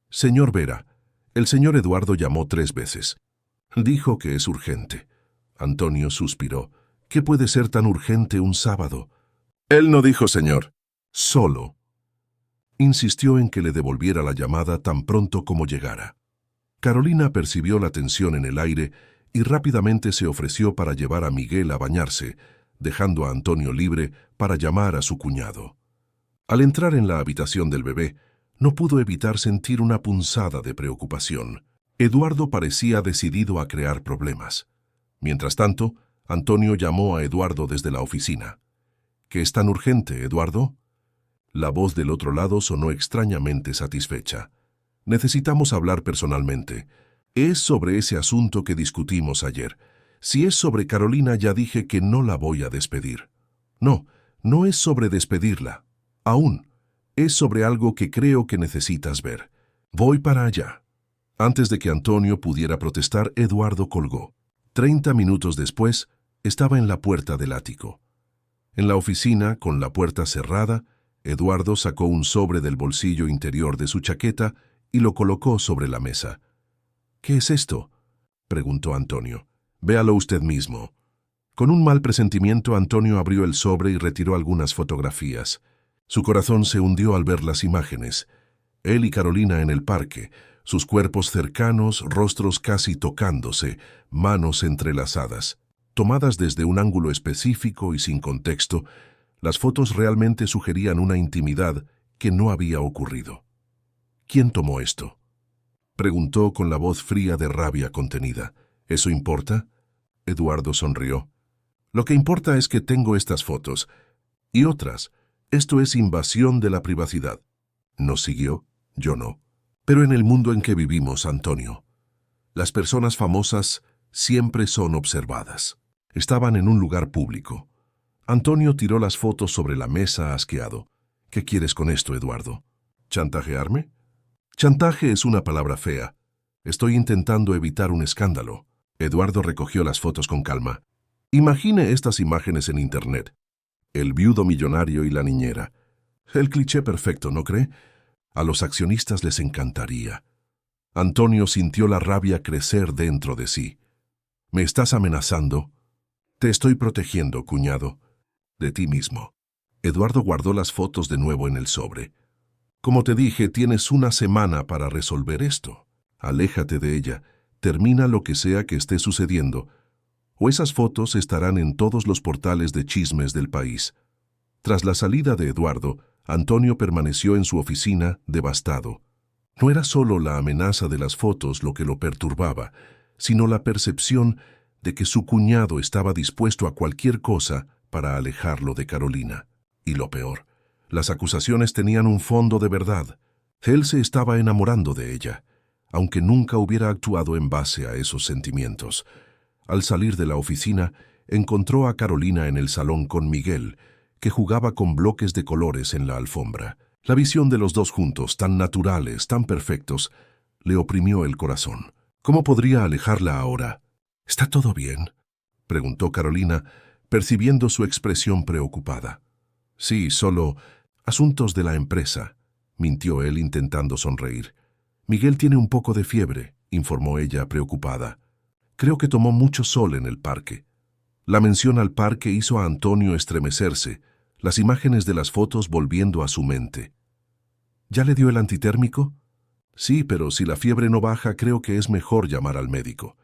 S1: «Señor Vera, el señor Eduardo llamó 3 veces. Dijo que es urgente». Antonio suspiró. «¿Qué puede ser tan urgente un sábado?» «Él no dijo señor. Solo». Insistió en que le devolviera la llamada tan pronto como llegara. Carolina percibió la tensión en el aire y rápidamente se ofreció para llevar a Miguel a bañarse, dejando a Antonio libre para llamar a su cuñado. Al entrar en la habitación del bebé, no pudo evitar sentir una punzada de preocupación. Eduardo parecía decidido a crear problemas. Mientras tanto, Antonio llamó a Eduardo desde la oficina. «¿Qué es tan urgente, Eduardo?» La voz del otro lado sonó extrañamente satisfecha. Necesitamos hablar personalmente. Es sobre ese asunto que discutimos ayer. Si es sobre Carolina, ya dije que no la voy a despedir. No, no es sobre despedirla. Aún. Es sobre algo que creo que necesitas ver. Voy para allá. Antes de que Antonio pudiera protestar, Eduardo colgó. 30 minutos después, estaba en la puerta del ático. En la oficina, con la puerta cerrada, Eduardo sacó un sobre del bolsillo interior de su chaqueta y lo colocó sobre la mesa. «¿Qué es esto?», preguntó Antonio. «Véalo usted mismo». Con un mal presentimiento, Antonio abrió el sobre y retiró algunas fotografías. Su corazón se hundió al ver las imágenes. Él y Carolina en el parque, sus cuerpos cercanos, rostros casi tocándose, manos entrelazadas. Tomadas desde un ángulo específico y sin contexto, las fotos realmente sugerían una intimidad que no había ocurrido. «¿Quién tomó esto?», preguntó con la voz fría de rabia contenida. «¿Eso importa?». Eduardo sonrió. «Lo que importa es que tengo estas fotos. Y otras. Esto es invasión de la privacidad». Nos siguió, yo no. Pero en el mundo en que vivimos, Antonio, las personas famosas siempre son observadas. Estaban en un lugar público. Antonio tiró las fotos sobre la mesa asqueado. «¿Qué quieres con esto, Eduardo? ¿Chantajearme?». «Chantaje es una palabra fea. Estoy intentando evitar un escándalo». Eduardo recogió las fotos con calma. «Imagine estas imágenes en Internet. El viudo millonario y la niñera. El cliché perfecto, ¿no cree? A los accionistas les encantaría». Antonio sintió la rabia crecer dentro de sí. «¿Me estás amenazando?». «Te estoy protegiendo, cuñado. De ti mismo». Eduardo guardó las fotos de nuevo en el sobre. «Como te dije, tienes una semana para resolver esto. Aléjate de ella. Termina lo que sea que esté sucediendo, o esas fotos estarán en todos los portales de chismes del país». Tras la salida de Eduardo, Antonio permaneció en su oficina devastado. No era solo la amenaza de las fotos lo que lo perturbaba, sino la percepción de que su cuñado estaba dispuesto a cualquier cosa para alejarlo de Carolina. Y lo peor, las acusaciones tenían un fondo de verdad. Él se estaba enamorando de ella, aunque nunca hubiera actuado en base a esos sentimientos. Al salir de la oficina, encontró a Carolina en el salón con Miguel, que jugaba con bloques de colores en la alfombra. La visión de los dos juntos, tan naturales, tan perfectos, le oprimió el corazón. ¿Cómo podría alejarla ahora? «¿Está todo bien?», preguntó Carolina, percibiendo su expresión preocupada. «Sí, solo asuntos de la empresa», mintió él intentando sonreír. «Miguel tiene un poco de fiebre», informó ella preocupada. «Creo que tomó mucho sol en el parque». La mención al parque hizo a Antonio estremecerse, las imágenes de las fotos volviendo a su mente. «¿Ya le dio el antitérmico?». «Sí, pero si la fiebre no baja, creo que es mejor llamar al médico».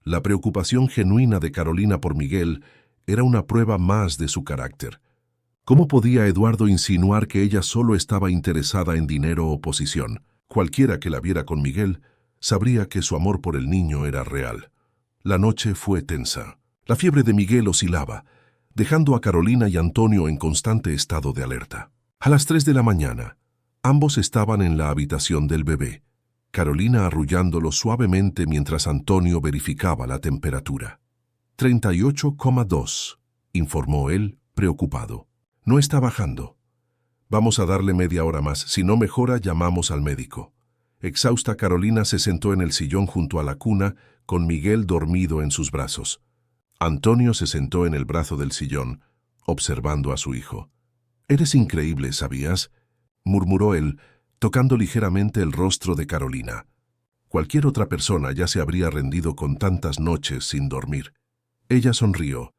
S1: La preocupación genuina de Carolina por Miguel era una prueba más de su carácter. ¿Cómo podía Eduardo insinuar que ella solo estaba interesada en dinero o posición? Cualquiera que la viera con Miguel sabría que su amor por el niño era real. La noche fue tensa. La fiebre de Miguel oscilaba, dejando a Carolina y Antonio en constante estado de alerta. A las 3 de la mañana, ambos estaban en la habitación del bebé, Carolina arrullándolo suavemente mientras Antonio verificaba la temperatura. 38,2, informó él, preocupado. «No está bajando. Vamos a darle media hora más. Si no mejora, llamamos al médico». Exhausta, Carolina se sentó en el sillón junto a la cuna, con Miguel dormido en sus brazos. Antonio se sentó en el brazo del sillón, observando a su hijo. «Eres increíble, ¿sabías?», murmuró él, tocando ligeramente el rostro de Carolina. Cualquier otra persona ya se habría rendido con tantas noches sin dormir. Ella sonrió,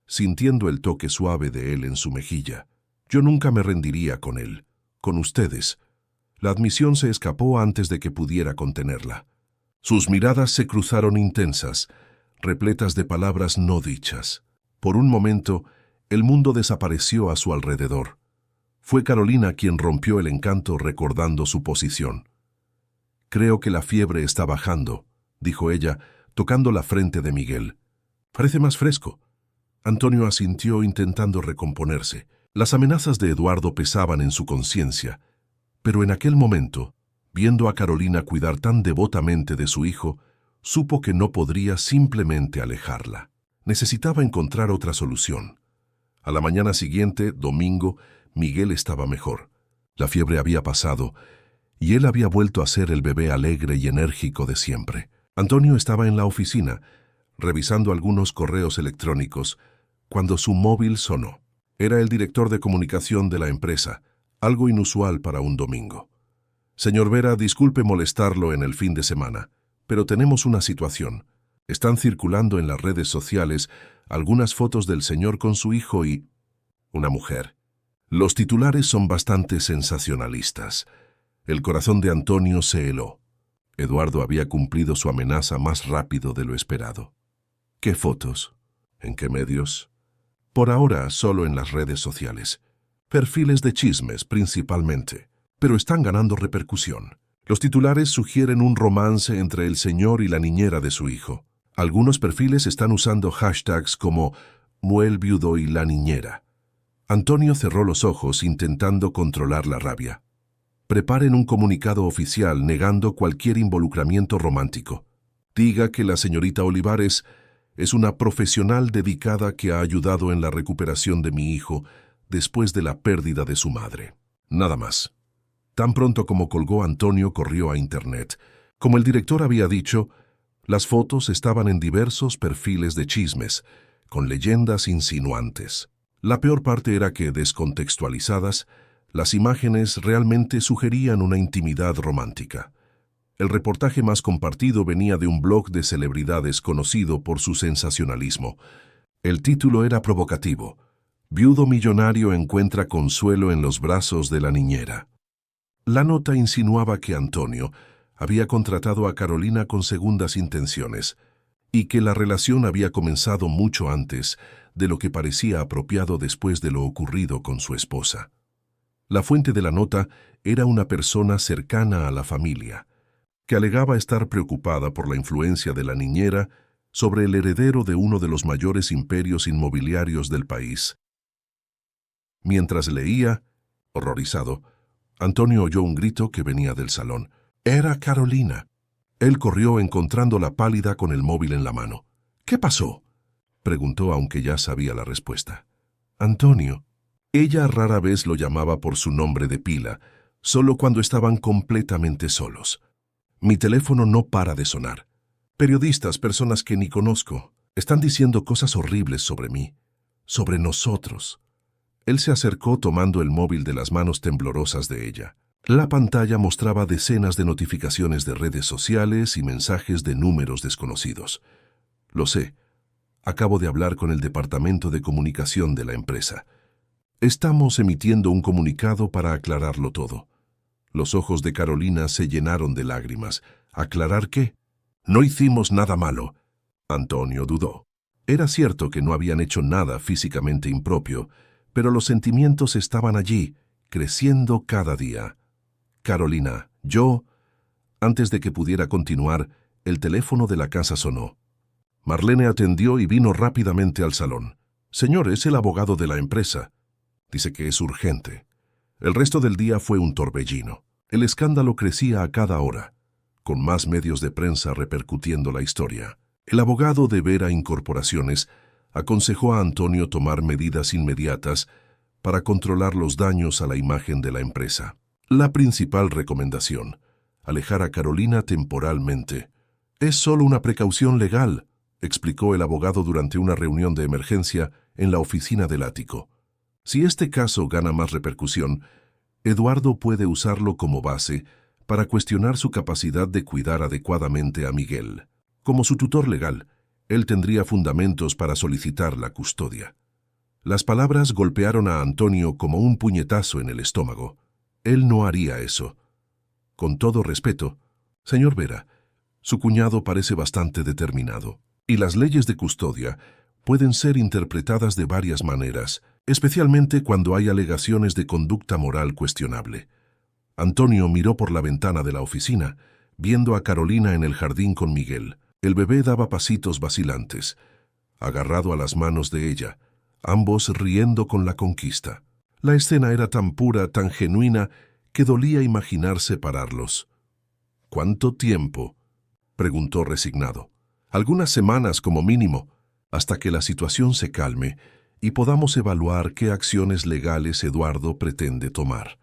S1: sintiendo el toque suave de él en su mejilla. «Yo nunca me rendiría con él, con ustedes». La admisión se escapó antes de que pudiera contenerla. Sus miradas se cruzaron intensas, repletas de palabras no dichas. Por un momento, el mundo desapareció a su alrededor. Fue Carolina quien rompió el encanto recordando su posición. «Creo que la fiebre está bajando», dijo ella, tocando la frente de Miguel. «Parece más fresco». Antonio asintió intentando recomponerse. Las amenazas de Eduardo pesaban en su conciencia, pero en aquel momento Viendo a Carolina cuidar tan devotamente de su hijo, supo que no podría simplemente alejarla. Necesitaba encontrar otra solución. A la mañana siguiente, domingo, Miguel estaba mejor. La fiebre había pasado y él había vuelto a ser el bebé alegre y enérgico de siempre. Antonio estaba en la oficina, revisando algunos correos electrónicos, cuando su móvil sonó. Era el director de comunicación de la empresa, algo inusual para un domingo. Señor Vera, disculpe molestarlo en el fin de semana, pero tenemos una situación. Están circulando en las redes sociales algunas fotos del señor con su hijo y una mujer. Los titulares son bastante sensacionalistas. El corazón de Antonio se heló. Eduardo había cumplido su amenaza más rápido de lo esperado. ¿Qué fotos? ¿En qué medios? Por ahora, solo en las redes sociales. Perfiles de chismes, principalmente. Pero están ganando repercusión. Los titulares sugieren un romance entre el señor y la niñera de su hijo. Algunos perfiles están usando hashtags como Muel Viudo y la niñera. Antonio cerró los ojos intentando controlar la rabia. Preparen un comunicado oficial negando cualquier involucramiento romántico. Diga que la señorita Olivares es una profesional dedicada que ha ayudado en la recuperación de mi hijo después de la pérdida de su madre. Nada más. Tan pronto como colgó, Antonio corrió a Internet. Como el director había dicho, las fotos estaban en diversos perfiles de chismes, con leyendas insinuantes. La peor parte era que, descontextualizadas, las imágenes realmente sugerían una intimidad romántica. El reportaje más compartido venía de un blog de celebridades conocido por su sensacionalismo. El título era provocativo: Viudo millonario encuentra consuelo en los brazos de la niñera. La nota insinuaba que Antonio había contratado a Carolina con segundas intenciones y que la relación había comenzado mucho antes de lo que parecía apropiado después de lo ocurrido con su esposa. La fuente de la nota era una persona cercana a la familia, que alegaba estar preocupada por la influencia de la niñera sobre el heredero de uno de los mayores imperios inmobiliarios del país. Mientras leía, horrorizado, Antonio oyó un grito que venía del salón. Era Carolina. Él corrió encontrándola pálida con el móvil en la mano. ¿Qué pasó?, preguntó, aunque ya sabía la respuesta. Antonio. Ella rara vez lo llamaba por su nombre de pila, solo cuando estaban completamente solos. Mi teléfono no para de sonar. Periodistas, personas que ni conozco, están diciendo cosas horribles sobre mí, sobre nosotros. Él se acercó tomando el móvil de las manos temblorosas de ella. La pantalla mostraba decenas de notificaciones de redes sociales y mensajes de números desconocidos. Lo sé. Acabo de hablar con el departamento de comunicación de la empresa. Estamos emitiendo un comunicado para aclararlo todo. Los ojos de Carolina se llenaron de lágrimas. ¿Aclarar qué? No hicimos nada malo. Antonio dudó. Era cierto que no habían hecho nada físicamente impropio, pero los sentimientos estaban allí, creciendo cada día. Carolina, yo... Antes de que pudiera continuar, el teléfono de la casa sonó. Marlene atendió y vino rápidamente al salón. Señor, es el abogado de la empresa. Dice que es urgente. El resto del día fue un torbellino. El escándalo crecía a cada hora, con más medios de prensa repercutiendo la historia. El abogado de Vera Incorporaciones aconsejó a Antonio tomar medidas inmediatas para controlar los daños a la imagen de la empresa. La principal recomendación: alejar a Carolina temporalmente. Es solo una precaución legal, explicó el abogado durante una reunión de emergencia en la oficina del ático. Si este caso gana más repercusión, Eduardo puede usarlo como base para cuestionar su capacidad de cuidar adecuadamente a Miguel. Como su tutor legal, él tendría fundamentos para solicitar la custodia. Las palabras golpearon a Antonio como un puñetazo en el estómago. Él no haría eso. Con todo respeto, señor Vera, su cuñado parece bastante determinado, y las leyes de custodia pueden ser interpretadas de varias maneras, especialmente cuando hay alegaciones de conducta moral cuestionable. Antonio miró por la ventana de la oficina, viendo a Carolina en el jardín con Miguel. El bebé daba pasitos vacilantes, agarrado a las manos de ella, ambos riendo con la conquista. La escena era tan pura, tan genuina, que dolía imaginar separarlos. ¿Cuánto tiempo?, preguntó resignado. Algunas semanas como mínimo, hasta que la situación se calme y podamos evaluar qué acciones legales Eduardo pretende tomar.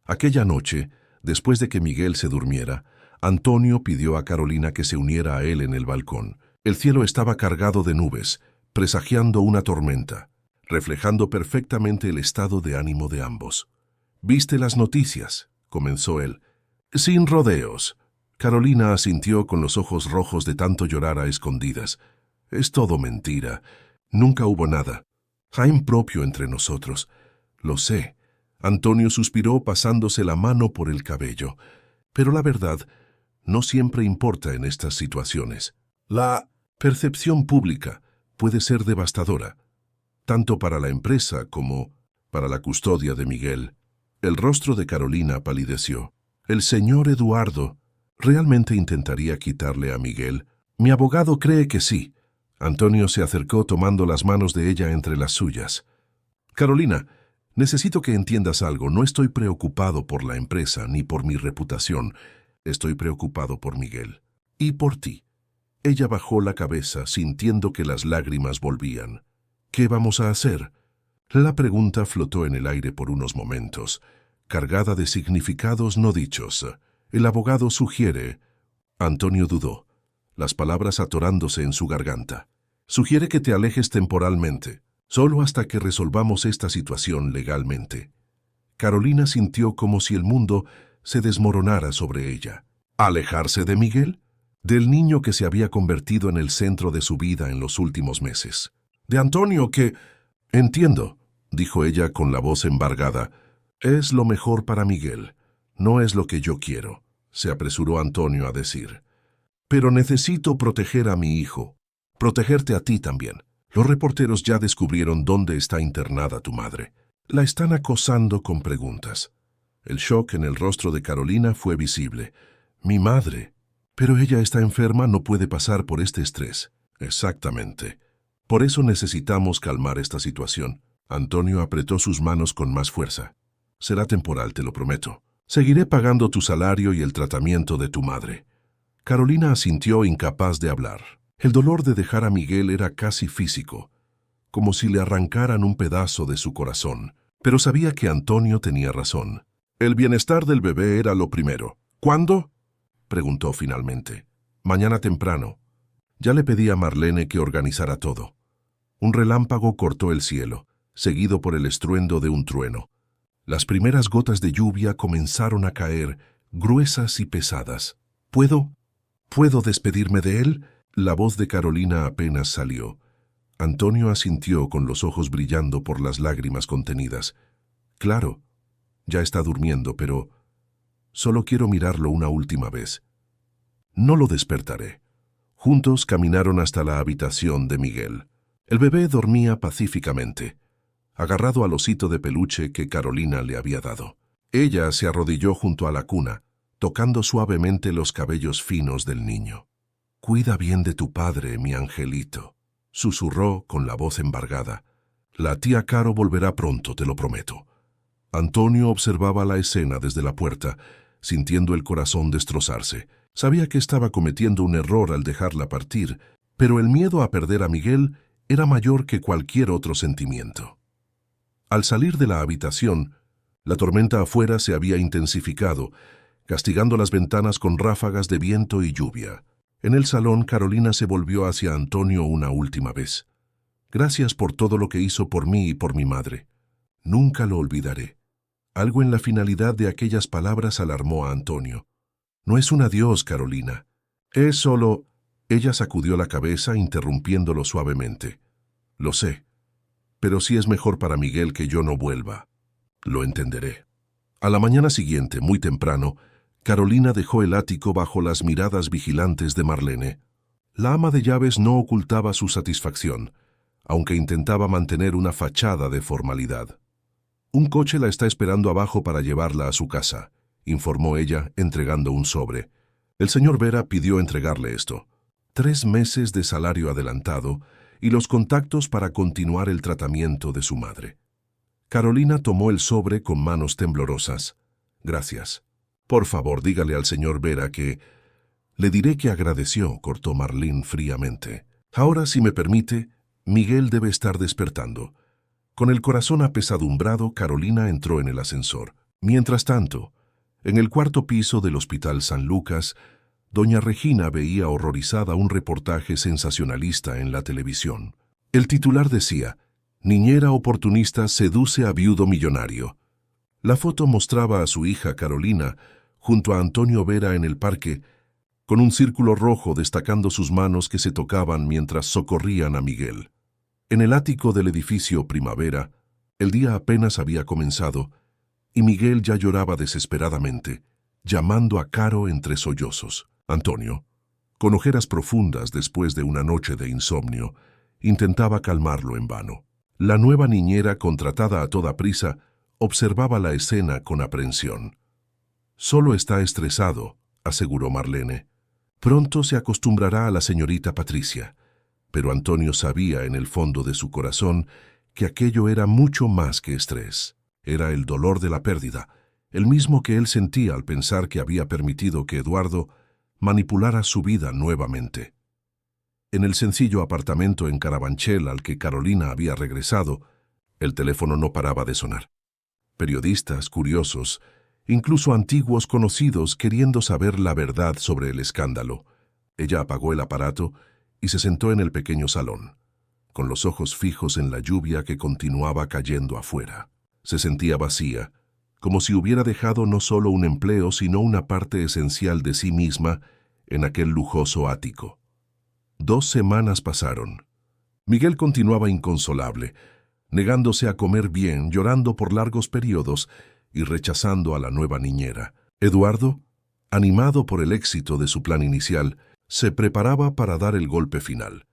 S1: Aquella noche, después de que Miguel se durmiera, Antonio pidió a Carolina que se uniera a él en el balcón. El cielo estaba cargado de nubes, presagiando una tormenta, reflejando perfectamente el estado de ánimo de ambos. «¿Viste las noticias?», comenzó él. «Sin rodeos». Carolina asintió con los ojos rojos de tanto llorar a escondidas. «Es todo mentira. Nunca hubo nada. Hay impropio entre nosotros. Lo sé». Antonio suspiró pasándose la mano por el cabello. Pero la verdad no siempre importa en estas situaciones. La percepción pública puede ser devastadora, tanto para la empresa como para la custodia de Miguel. El rostro de Carolina palideció. «El señor Eduardo ¿realmente intentaría quitarle a Miguel? Mi abogado cree que sí». Antonio se acercó tomando las manos de ella entre las suyas. «Carolina, necesito que entiendas algo. No estoy preocupado por la empresa ni por mi reputación. Estoy preocupado por Miguel. Y por ti». Ella bajó la cabeza, sintiendo que las lágrimas volvían. «¿Qué vamos a hacer?». La pregunta flotó en el aire por unos momentos, cargada de significados no dichos. «El abogado sugiere». Antonio dudó, las palabras atorándose en su garganta. «Sugiere que te alejes temporalmente, solo hasta que resolvamos esta situación legalmente». Carolina sintió como si el mundo se desmoronara sobre ella. ¿Alejarse de Miguel? Del niño que se había convertido en el centro de su vida en los últimos meses. De Antonio que... «Entiendo», dijo ella con la voz embargada. «Es lo mejor para Miguel. No es lo que yo quiero», se apresuró Antonio a decir. «Pero necesito proteger a mi hijo. Protegerte a ti también. Los reporteros ya descubrieron dónde está internada tu madre. La están acosando con preguntas». El shock en el rostro de Carolina fue visible. «Mi madre. Pero ella está enferma, no puede pasar por este estrés». «Exactamente. Por eso necesitamos calmar esta situación». Antonio apretó sus manos con más fuerza. «Será temporal, te lo prometo. Seguiré pagando tu salario y el tratamiento de tu madre». Carolina asintió, incapaz de hablar. El dolor de dejar a Miguel era casi físico, como si le arrancaran un pedazo de su corazón. Pero sabía que Antonio tenía razón. El bienestar del bebé era lo primero. «¿Cuándo?», preguntó finalmente. «Mañana temprano. Ya le pedí a Marlene que organizara todo». Un relámpago cortó el cielo, seguido por el estruendo de un trueno. Las primeras gotas de lluvia comenzaron a caer, gruesas y pesadas. ¿Puedo despedirme de él?». La voz de Carolina apenas salió. Antonio asintió con los ojos brillando por las lágrimas contenidas. «Claro, ya está durmiendo, pero solo quiero mirarlo una última vez. No lo despertaré». Juntos caminaron hasta la habitación de Miguel. El bebé dormía pacíficamente, agarrado al osito de peluche que Carolina le había dado. Ella se arrodilló junto a la cuna, tocando suavemente los cabellos finos del niño. «Cuida bien de tu padre, mi angelito», susurró con la voz embargada. «La tía Caro volverá pronto, te lo prometo». Antonio observaba la escena desde la puerta, sintiendo el corazón destrozarse. Sabía que estaba cometiendo un error al dejarla partir, pero el miedo a perder a Miguel era mayor que cualquier otro sentimiento. Al salir de la habitación, la tormenta afuera se había intensificado, castigando las ventanas con ráfagas de viento y lluvia. En el salón, Carolina se volvió hacia Antonio una última vez. «Gracias por todo lo que hizo por mí y por mi madre. Nunca lo olvidaré». Algo en la finalidad de aquellas palabras alarmó a Antonio. «No es un adiós, Carolina. Es solo...». Ella sacudió la cabeza, interrumpiéndolo suavemente. «Lo sé, pero sí es mejor para Miguel que yo no vuelva. Lo entenderé». A la mañana siguiente, muy temprano, Carolina dejó el ático bajo las miradas vigilantes de Marlene. La ama de llaves no ocultaba su satisfacción, aunque intentaba mantener una fachada de formalidad. «Un coche la está esperando abajo para llevarla a su casa», informó ella, entregando un sobre. El señor Vera pidió entregarle esto. 3 meses de salario adelantado y los contactos para continuar el tratamiento de su madre. Carolina tomó el sobre con manos temblorosas. «Gracias». Por favor, dígale al señor Vera que... Le diré que agradeció, cortó Marlene fríamente. Ahora, si me permite, Miguel debe estar despertando. Con el corazón apesadumbrado, Carolina entró en el ascensor. Mientras tanto, en el cuarto piso del Hospital San Lucas, doña Regina veía horrorizada un reportaje sensacionalista en la televisión. El titular decía: Niñera oportunista seduce a viudo millonario. La foto mostraba a su hija Carolina junto a Antonio Vera en el parque, con un círculo rojo destacando sus manos que se tocaban mientras socorrían a Miguel. En el ático del edificio Primavera, el día apenas había comenzado y Miguel ya lloraba desesperadamente, llamando a Caro entre sollozos. Antonio, con ojeras profundas después de una noche de insomnio, intentaba calmarlo en vano. La nueva niñera, contratada a toda prisa, observaba la escena con aprensión. «Solo está estresado», aseguró Marlene. «Pronto se acostumbrará a la señorita Patricia». Pero Antonio sabía en el fondo de su corazón que aquello era mucho más que estrés. Era el dolor de la pérdida, el mismo que él sentía al pensar que había permitido que Eduardo manipulara su vida nuevamente. En el sencillo apartamento en Carabanchel al que Carolina había regresado, el teléfono no paraba de sonar. Periodistas, curiosos, incluso antiguos conocidos queriendo saber la verdad sobre el escándalo. Ella apagó el aparato y se sentó en el pequeño salón, con los ojos fijos en la lluvia que continuaba cayendo afuera. Se sentía vacía, como si hubiera dejado no solo un empleo, sino una parte esencial de sí misma en aquel lujoso ático. 2 semanas pasaron. Miguel continuaba inconsolable, negándose a comer bien, llorando por largos periodos y rechazando a la nueva niñera. Eduardo, animado por el éxito de su plan inicial, se preparaba para dar el golpe final,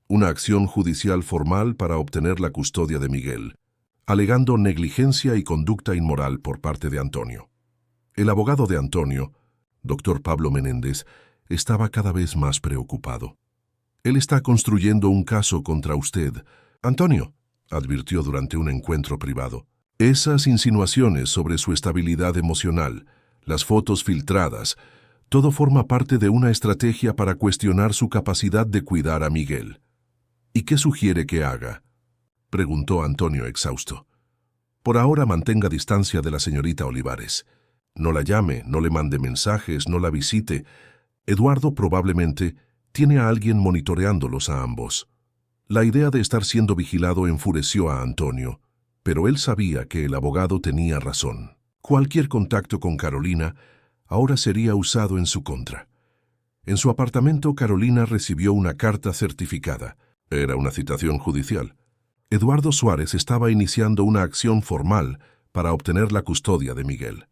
S1: una acción judicial formal para obtener la custodia de Miguel, alegando negligencia y conducta inmoral por parte de Antonio. El abogado de Antonio, doctor Pablo Menéndez, estaba cada vez más preocupado. «Él está construyendo un caso contra usted, Antonio», advirtió durante un encuentro privado. «Esas insinuaciones sobre su estabilidad emocional, las fotos filtradas, todo forma parte de una estrategia para cuestionar su capacidad de cuidar a Miguel». «¿Y qué sugiere que haga?», preguntó Antonio exhausto. «Por ahora mantenga distancia de la señorita Olivares. No la llame, no le mande mensajes, no la visite. Eduardo probablemente tiene a alguien monitoreándolos a ambos». La idea de estar siendo vigilado enfureció a Antonio, pero él sabía que el abogado tenía razón. Cualquier contacto con Carolina ahora sería usado en su contra. En su apartamento, Carolina recibió una carta certificada. Era una citación judicial. Eduardo Suárez estaba iniciando una acción formal para obtener la custodia de Miguel.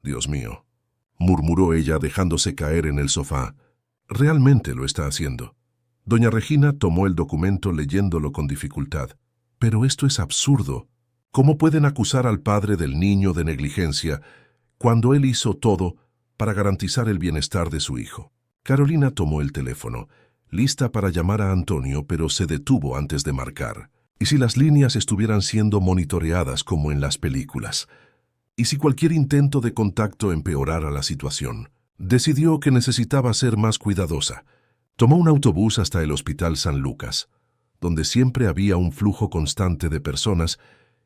S1: «Dios mío», murmuró ella dejándose caer en el sofá. «Realmente lo está haciendo». Doña Regina tomó el documento leyéndolo con dificultad. «Pero esto es absurdo. ¿Cómo pueden acusar al padre del niño de negligencia cuando él hizo todo para garantizar el bienestar de su hijo?» Carolina tomó el teléfono, lista para llamar a Antonio, pero se detuvo antes de marcar. ¿Y si las líneas estuvieran siendo monitoreadas como en las películas? ¿Y si cualquier intento de contacto empeorara la situación? Decidió que necesitaba ser más cuidadosa. Tomó un autobús hasta el Hospital San Lucas, donde siempre había un flujo constante de personas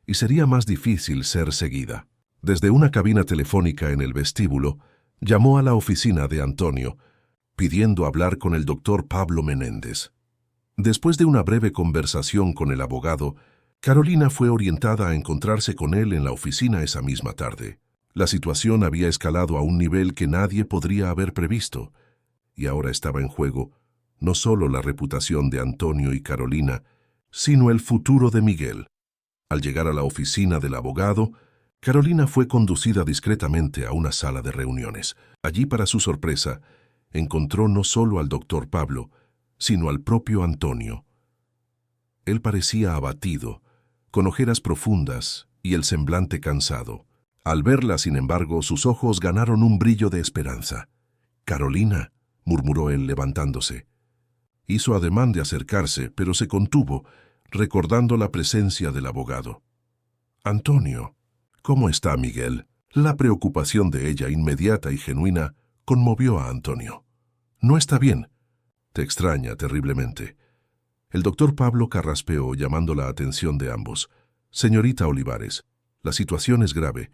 S1: y sería más difícil ser seguida. Desde una cabina telefónica en el vestíbulo, llamó a la oficina de Antonio, pidiendo hablar con el doctor Pablo Menéndez. Después de una breve conversación con el abogado, Carolina fue orientada a encontrarse con él en la oficina esa misma tarde. La situación había escalado a un nivel que nadie podría haber previsto, y ahora estaba en juego no solo la reputación de Antonio y Carolina, sino el futuro de Miguel. Al llegar a la oficina del abogado, Carolina fue conducida discretamente a una sala de reuniones. Allí, para su sorpresa, encontró no solo al doctor Pablo, sino al propio Antonio. Él parecía abatido, con ojeras profundas y el semblante cansado. Al verla, sin embargo, sus ojos ganaron un brillo de esperanza. «Carolina», murmuró él levantándose. Hizo ademán de acercarse, pero se contuvo, recordando la presencia del abogado. «Antonio, ¿cómo está Miguel?», La preocupación de ella, inmediata y genuina, conmovió a Antonio. «No está bien. Te extraña terriblemente». El doctor Pablo carraspeó, llamando la atención de ambos. «Señorita Olivares, la situación es grave.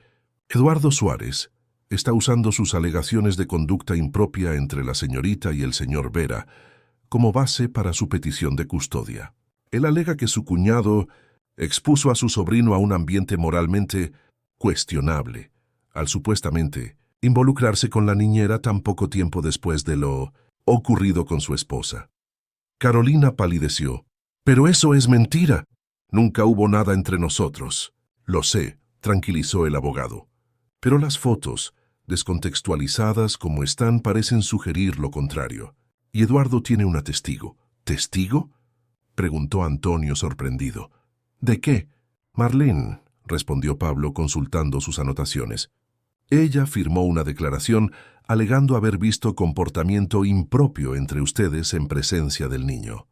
S1: Eduardo Suárez está usando sus alegaciones de conducta impropia entre la señorita y el señor Vera como base para su petición de custodia. Él alega que su cuñado expuso a su sobrino a un ambiente moralmente cuestionable, al supuestamente involucrarse con la niñera tan poco tiempo después de lo ocurrido con su esposa». Carolina palideció. «Pero eso es mentira. Nunca hubo nada entre nosotros». «Lo sé», tranquilizó el abogado. «Pero las fotos, descontextualizadas como están, parecen sugerir lo contrario. Y Eduardo tiene una testigo». «¿Testigo?», preguntó Antonio sorprendido. «¿De qué?». «Marlene», respondió Pablo consultando sus anotaciones. «Ella firmó una declaración alegando haber visto comportamiento impropio entre ustedes en presencia del niño».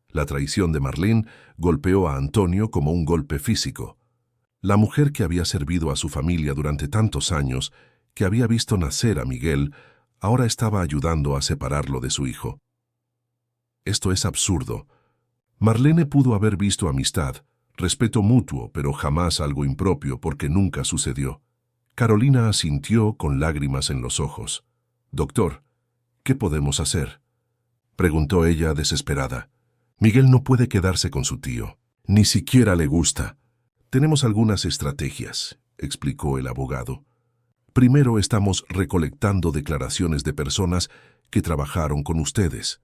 S1: La traición de Marlene golpeó a Antonio como un golpe físico. La mujer que había servido a su familia durante tantos años, que había visto nacer a Miguel, ahora estaba ayudando a separarlo de su hijo. «Esto es absurdo. Marlene pudo haber visto amistad, respeto mutuo, pero jamás algo impropio porque nunca sucedió». Carolina asintió con lágrimas en los ojos. «Doctor, ¿qué podemos hacer?», preguntó ella desesperada. «Miguel no puede quedarse con su tío. Ni siquiera le gusta». «Tenemos algunas estrategias», explicó el abogado. «Primero estamos recolectando declaraciones de personas que trabajaron con ustedes.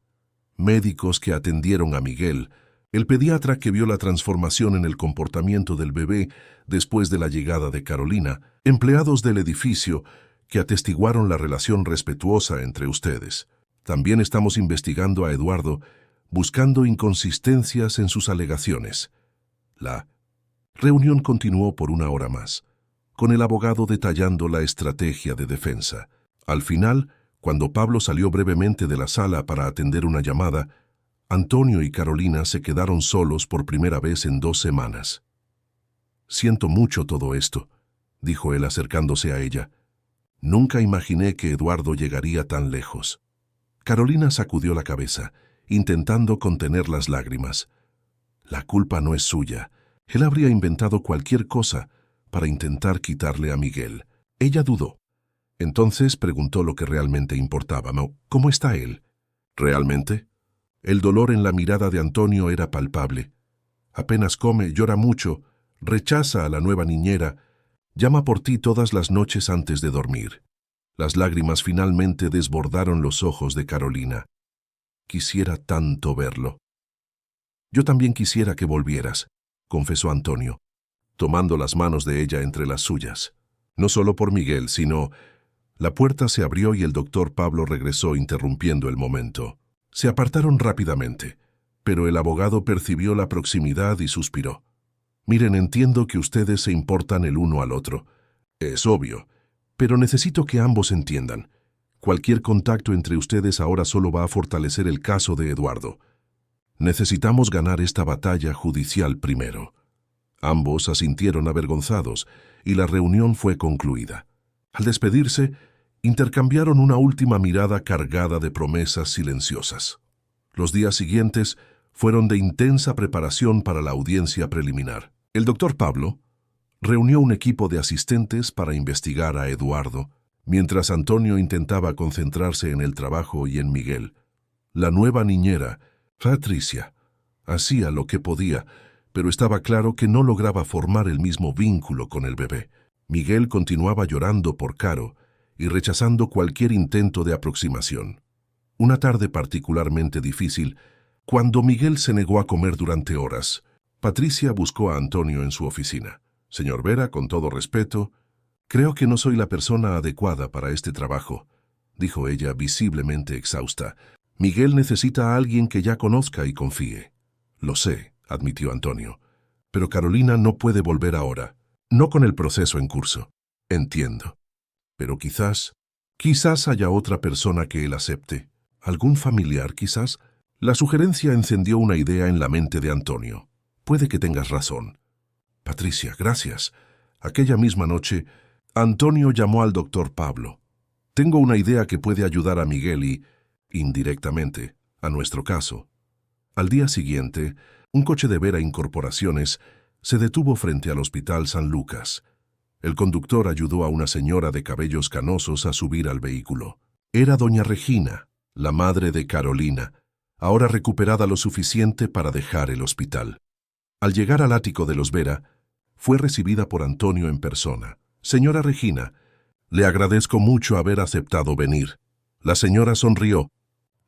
S1: Médicos que atendieron a Miguel, el pediatra que vio la transformación en el comportamiento del bebé después de la llegada de Carolina, empleados del edificio que atestiguaron la relación respetuosa entre ustedes. También estamos investigando a Eduardo, buscando inconsistencias en sus alegaciones». La reunión continuó por 1 hora más, con el abogado detallando la estrategia de defensa. Al final, cuando Pablo salió brevemente de la sala para atender una llamada, Antonio y Carolina se quedaron solos por primera vez en 2 semanas. «Siento mucho todo esto», dijo él acercándose a ella. «Nunca imaginé que Eduardo llegaría tan lejos». Carolina sacudió la cabeza, intentando contener las lágrimas. «La culpa no es suya. Él habría inventado cualquier cosa para intentar quitarle a Miguel». Ella dudó. Entonces preguntó lo que realmente importaba. «¿Cómo está él?». «¿Realmente?». El dolor en la mirada de Antonio era palpable. «Apenas come, llora mucho, rechaza a la nueva niñera, llama por ti todas las noches antes de dormir». Las lágrimas finalmente desbordaron los ojos de Carolina. «Quisiera tanto verlo». «Yo también quisiera que volvieras», confesó Antonio, tomando las manos de ella entre las suyas. «No solo por Miguel, sino...». La puerta se abrió y el doctor Pablo regresó interrumpiendo el momento. Se apartaron rápidamente, pero el abogado percibió la proximidad y suspiró. «Miren, entiendo que ustedes se importan el uno al otro. Es obvio, pero necesito que ambos entiendan. Cualquier contacto entre ustedes ahora solo va a fortalecer el caso de Eduardo. Necesitamos ganar esta batalla judicial primero». Ambos asintieron avergonzados y la reunión fue concluida. Al despedirse, intercambiaron una última mirada cargada de promesas silenciosas. Los días siguientes fueron de intensa preparación para la audiencia preliminar. El doctor Pablo reunió un equipo de asistentes para investigar a Eduardo, mientras Antonio intentaba concentrarse en el trabajo y en Miguel. La nueva niñera, Patricia, hacía lo que podía, pero estaba claro que no lograba formar el mismo vínculo con el bebé. Miguel continuaba llorando por Caro y rechazando cualquier intento de aproximación. Una tarde particularmente difícil, cuando Miguel se negó a comer durante horas, Patricia buscó a Antonio en su oficina. «Señor Vera, con todo respeto, creo que no soy la persona adecuada para este trabajo», dijo ella visiblemente exhausta. «Miguel necesita a alguien que ya conozca y confíe». «Lo sé», admitió Antonio, «pero Carolina no puede volver ahora, no con el proceso en curso». «Entiendo. Pero quizás haya otra persona que él acepte. ¿Algún familiar, quizás?». La sugerencia encendió una idea en la mente de Antonio. «Puede que tengas razón». «Patricia, gracias». Aquella misma noche, Antonio llamó al doctor Pablo. Tengo una idea que puede ayudar a Miguel y, indirectamente, a nuestro caso. Al día siguiente, un coche de Vera Incorporaciones se detuvo frente al Hospital San Lucas. El conductor ayudó a una señora de cabellos canosos a subir al vehículo. Era doña Regina, la madre de Carolina, ahora recuperada lo suficiente para dejar el hospital. Al llegar al ático de los Vera, fue recibida por Antonio en persona. Señora Regina, le agradezco mucho haber aceptado venir. La señora sonrió,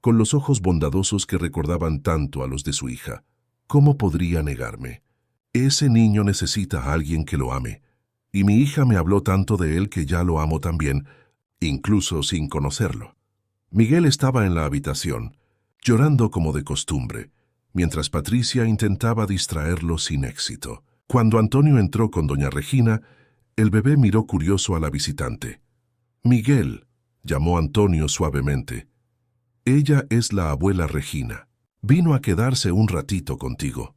S1: con los ojos bondadosos que recordaban tanto a los de su hija. ¿Cómo podría negarme? Ese niño necesita a alguien que lo ame, y mi hija me habló tanto de él que ya lo amo también, incluso sin conocerlo. Miguel estaba en la habitación, llorando como de costumbre, mientras Patricia intentaba distraerlo sin éxito. Cuando Antonio entró con doña Regina, el bebé miró curioso a la visitante. «Miguel», llamó Antonio suavemente. «Ella es la abuela Regina. Vino a quedarse un ratito contigo».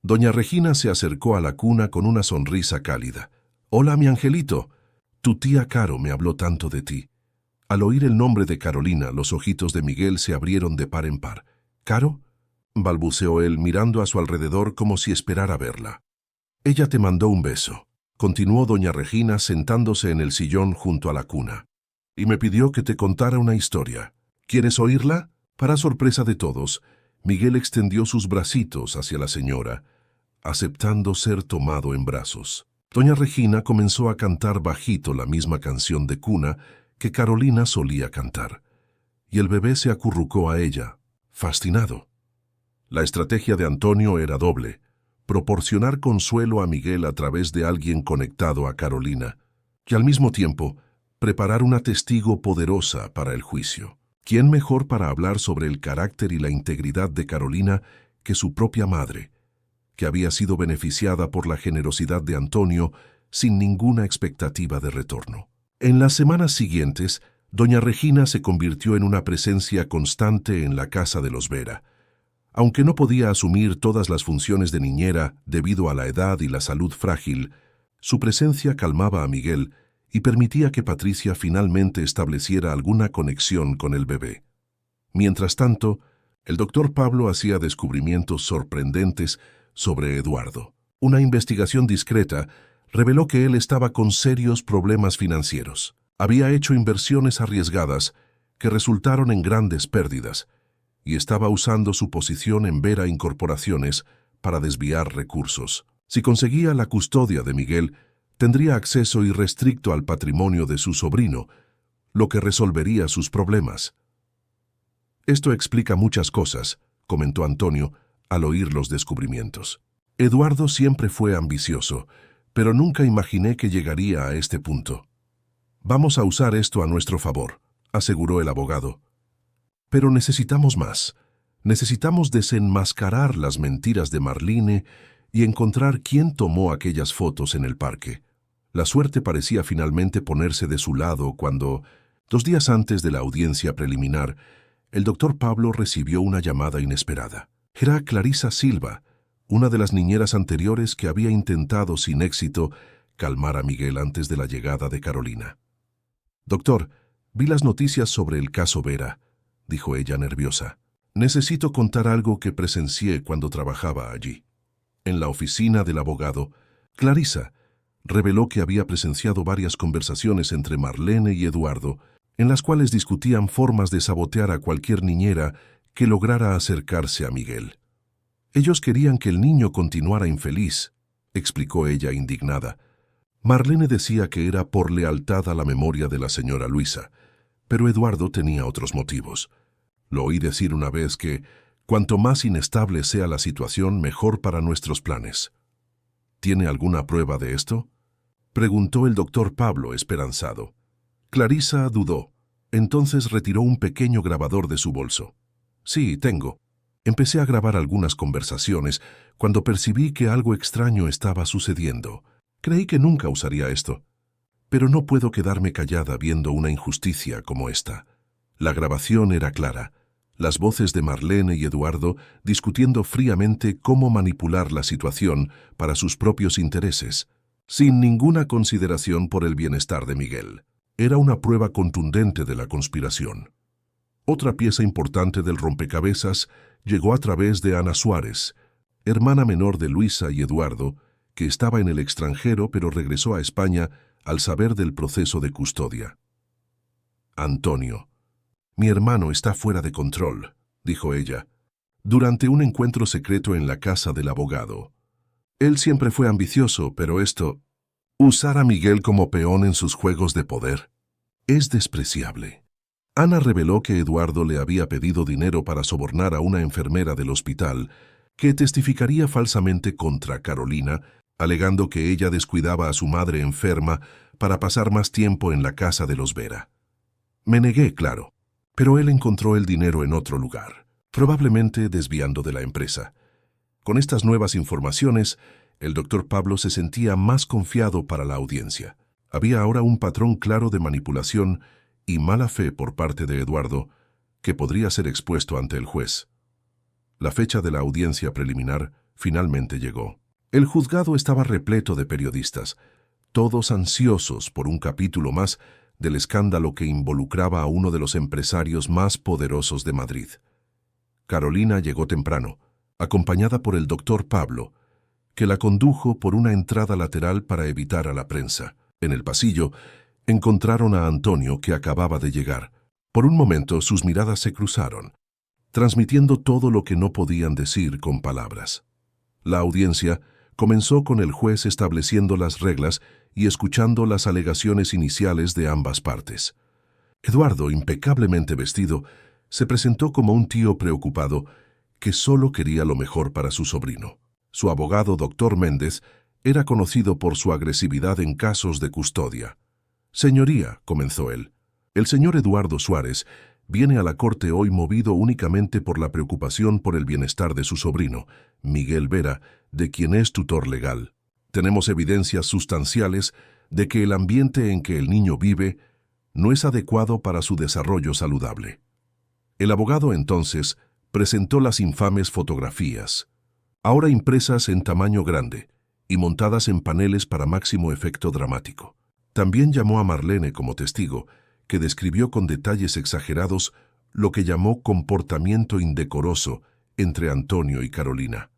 S1: Doña Regina se acercó a la cuna con una sonrisa cálida. «Hola, mi angelito. Tu tía Caro me habló tanto de ti». Al oír el nombre de Carolina, los ojitos de Miguel se abrieron de par en par. «¿Caro?», balbuceó él, mirando a su alrededor como si esperara verla. «Ella te mandó un beso», continuó doña Regina sentándose en el sillón junto a la cuna. «Y me pidió que te contara una historia. ¿Quieres oírla?». Para sorpresa de todos, Miguel extendió sus bracitos hacia la señora, aceptando ser tomado en brazos. Doña Regina comenzó a cantar bajito la misma canción de cuna que Carolina solía cantar, y el bebé se acurrucó a ella, fascinado. La estrategia de Antonio era doble: proporcionar consuelo a Miguel a través de alguien conectado a Carolina, y al mismo tiempo preparar una testigo poderosa para el juicio. ¿Quién mejor para hablar sobre el carácter y la integridad de Carolina que su propia madre, que había sido beneficiada por la generosidad de Antonio sin ninguna expectativa de retorno? En las semanas siguientes, doña Regina se convirtió en una presencia constante en la casa de los Vera. Aunque no podía asumir todas las funciones de niñera debido a la edad y la salud frágil, su presencia calmaba a Miguel y permitía que Patricia finalmente estableciera alguna conexión con el bebé. Mientras tanto, el doctor Pablo hacía descubrimientos sorprendentes sobre Eduardo. Una investigación discreta reveló que él estaba con serios problemas financieros. Había hecho inversiones arriesgadas que resultaron en grandes pérdidas, y estaba usando su posición en Vera Incorporaciones para desviar recursos. Si conseguía la custodia de Miguel, tendría acceso irrestricto al patrimonio de su sobrino, lo que resolvería sus problemas. «Esto explica muchas cosas», comentó Antonio al oír los descubrimientos. «Eduardo siempre fue ambicioso, pero nunca imaginé que llegaría a este punto». «Vamos a usar esto a nuestro favor», aseguró el abogado. «Pero necesitamos más. Necesitamos desenmascarar las mentiras de Marlene y encontrar quién tomó aquellas fotos en el parque». La suerte parecía finalmente ponerse de su lado cuando, 2 días antes de la audiencia preliminar, el doctor Pablo recibió una llamada inesperada. Era Clarisa Silva, una de las niñeras anteriores que había intentado sin éxito calmar a Miguel antes de la llegada de Carolina. «Doctor, vi las noticias sobre el caso Vera», dijo ella nerviosa. «Necesito contar algo que presencié cuando trabajaba allí». En la oficina del abogado, Clarisa reveló que había presenciado varias conversaciones entre Marlene y Eduardo, en las cuales discutían formas de sabotear a cualquier niñera que lograra acercarse a Miguel. «Ellos querían que el niño continuara infeliz», explicó ella indignada. Marlene decía que era por lealtad a la memoria de la señora Luisa, pero Eduardo tenía otros motivos. Lo oí decir una vez que, cuanto más inestable sea la situación, mejor para nuestros planes. «¿Tiene alguna prueba de esto?», preguntó el doctor Pablo, esperanzado. Clarisa dudó. Entonces retiró un pequeño grabador de su bolso. «Sí, tengo. Empecé a grabar algunas conversaciones cuando percibí que algo extraño estaba sucediendo. Creí que nunca usaría esto. Pero no puedo quedarme callada viendo una injusticia como esta». La grabación era clara. Las voces de Marlene y Eduardo discutiendo fríamente cómo manipular la situación para sus propios intereses. sin ninguna consideración por el bienestar de Miguel. Era una prueba contundente de la conspiración. Otra pieza importante del rompecabezas llegó a través de Ana Suárez, hermana menor de Luisa y Eduardo, que estaba en el extranjero pero regresó a España al saber del proceso de custodia. Antonio, mi hermano está fuera de control, dijo ella, durante un encuentro secreto en la casa del abogado. Él siempre fue ambicioso, pero usar a Miguel como peón en sus juegos de poder, es despreciable. Ana reveló que Eduardo le había pedido dinero para sobornar a una enfermera del hospital que testificaría falsamente contra Carolina, alegando que ella descuidaba a su madre enferma para pasar más tiempo en la casa de los Vera. Me negué, claro, pero él encontró el dinero en otro lugar, probablemente desviando de la empresa. Con estas nuevas informaciones, el doctor Pablo se sentía más confiado para la audiencia. Había ahora un patrón claro de manipulación y mala fe por parte de Eduardo, que podría ser expuesto ante el juez. La fecha de la audiencia preliminar finalmente llegó. El juzgado estaba repleto de periodistas, todos ansiosos por un capítulo más del escándalo que involucraba a uno de los empresarios más poderosos de Madrid. Carolina llegó temprano, acompañada por el doctor Pablo, que la condujo por una entrada lateral para evitar a la prensa. En el pasillo, encontraron a Antonio, que acababa de llegar. Por un momento sus miradas se cruzaron, transmitiendo todo lo que no podían decir con palabras. La audiencia comenzó con el juez estableciendo las reglas y escuchando las alegaciones iniciales de ambas partes. Eduardo, impecablemente vestido, se presentó como un tío preocupado que solo quería lo mejor para su sobrino. Su abogado, doctor Méndez, era conocido por su agresividad en casos de custodia. «Señoría», comenzó él, «el señor Eduardo Suárez viene a la corte hoy movido únicamente por la preocupación por el bienestar de su sobrino, Miguel Vera, de quien es tutor legal. Tenemos evidencias sustanciales de que el ambiente en que el niño vive no es adecuado para su desarrollo saludable». El abogado entonces presentó las infames fotografías, ahora impresas en tamaño grande y montadas en paneles para máximo efecto dramático. También llamó a Marlene como testigo, que describió con detalles exagerados lo que llamó comportamiento indecoroso entre Antonio y Carolina.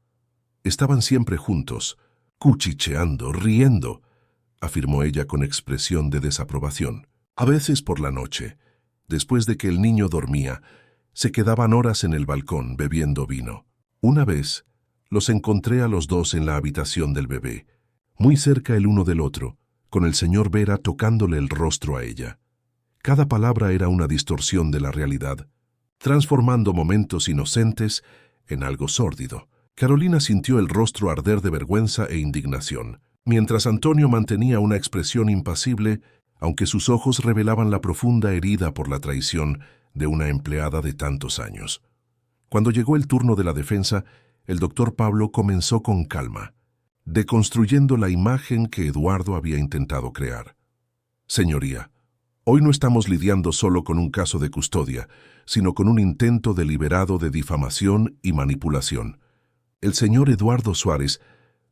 S1: Estaban siempre juntos, cuchicheando, riendo, afirmó ella con expresión de desaprobación. A veces por la noche, después de que el niño dormía, se quedaban horas en el balcón bebiendo vino. Una vez, los encontré a los dos en la habitación del bebé, muy cerca el uno del otro, con el señor Vera tocándole el rostro a ella. Cada palabra era una distorsión de la realidad, transformando momentos inocentes en algo sórdido. Carolina sintió el rostro arder de vergüenza e indignación, mientras Antonio mantenía una expresión impasible, aunque sus ojos revelaban la profunda herida por la traición de una empleada de tantos años. Cuando llegó el turno de la defensa, el doctor Pablo comenzó con calma, deconstruyendo la imagen que Eduardo había intentado crear. «Señoría, hoy no estamos lidiando solo con un caso de custodia, sino con un intento deliberado de difamación y manipulación. El señor Eduardo Suárez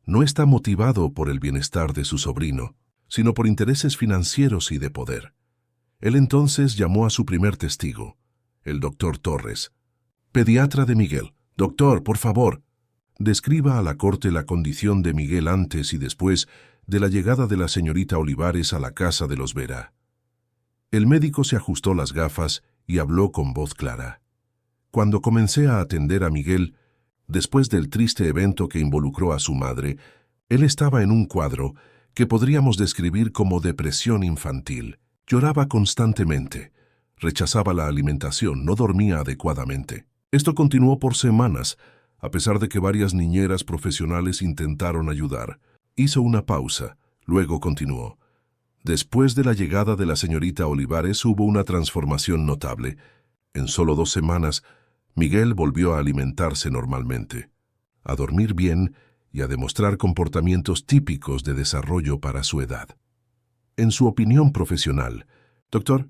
S1: no está motivado por el bienestar de su sobrino, sino por intereses financieros y de poder». Él entonces llamó a su primer testigo, el doctor Torres, pediatra de Miguel. «Doctor, por favor, describa a la corte la condición de Miguel antes y después de la llegada de la señorita Olivares a la casa de los Vera». El médico se ajustó las gafas y habló con voz clara. «Cuando comencé a atender a Miguel, después del triste evento que involucró a su madre, él estaba en un cuadro que podríamos describir como depresión infantil. Lloraba constantemente, rechazaba la alimentación, no dormía adecuadamente. Esto continuó por semanas, a pesar de que varias niñeras profesionales intentaron ayudar. Hizo una pausa, luego continuó. Después de la llegada de la señorita Olivares hubo una transformación notable. En solo 2 semanas, Miguel volvió a alimentarse normalmente, a dormir bien y a demostrar comportamientos típicos de desarrollo para su edad. En su opinión profesional, doctor,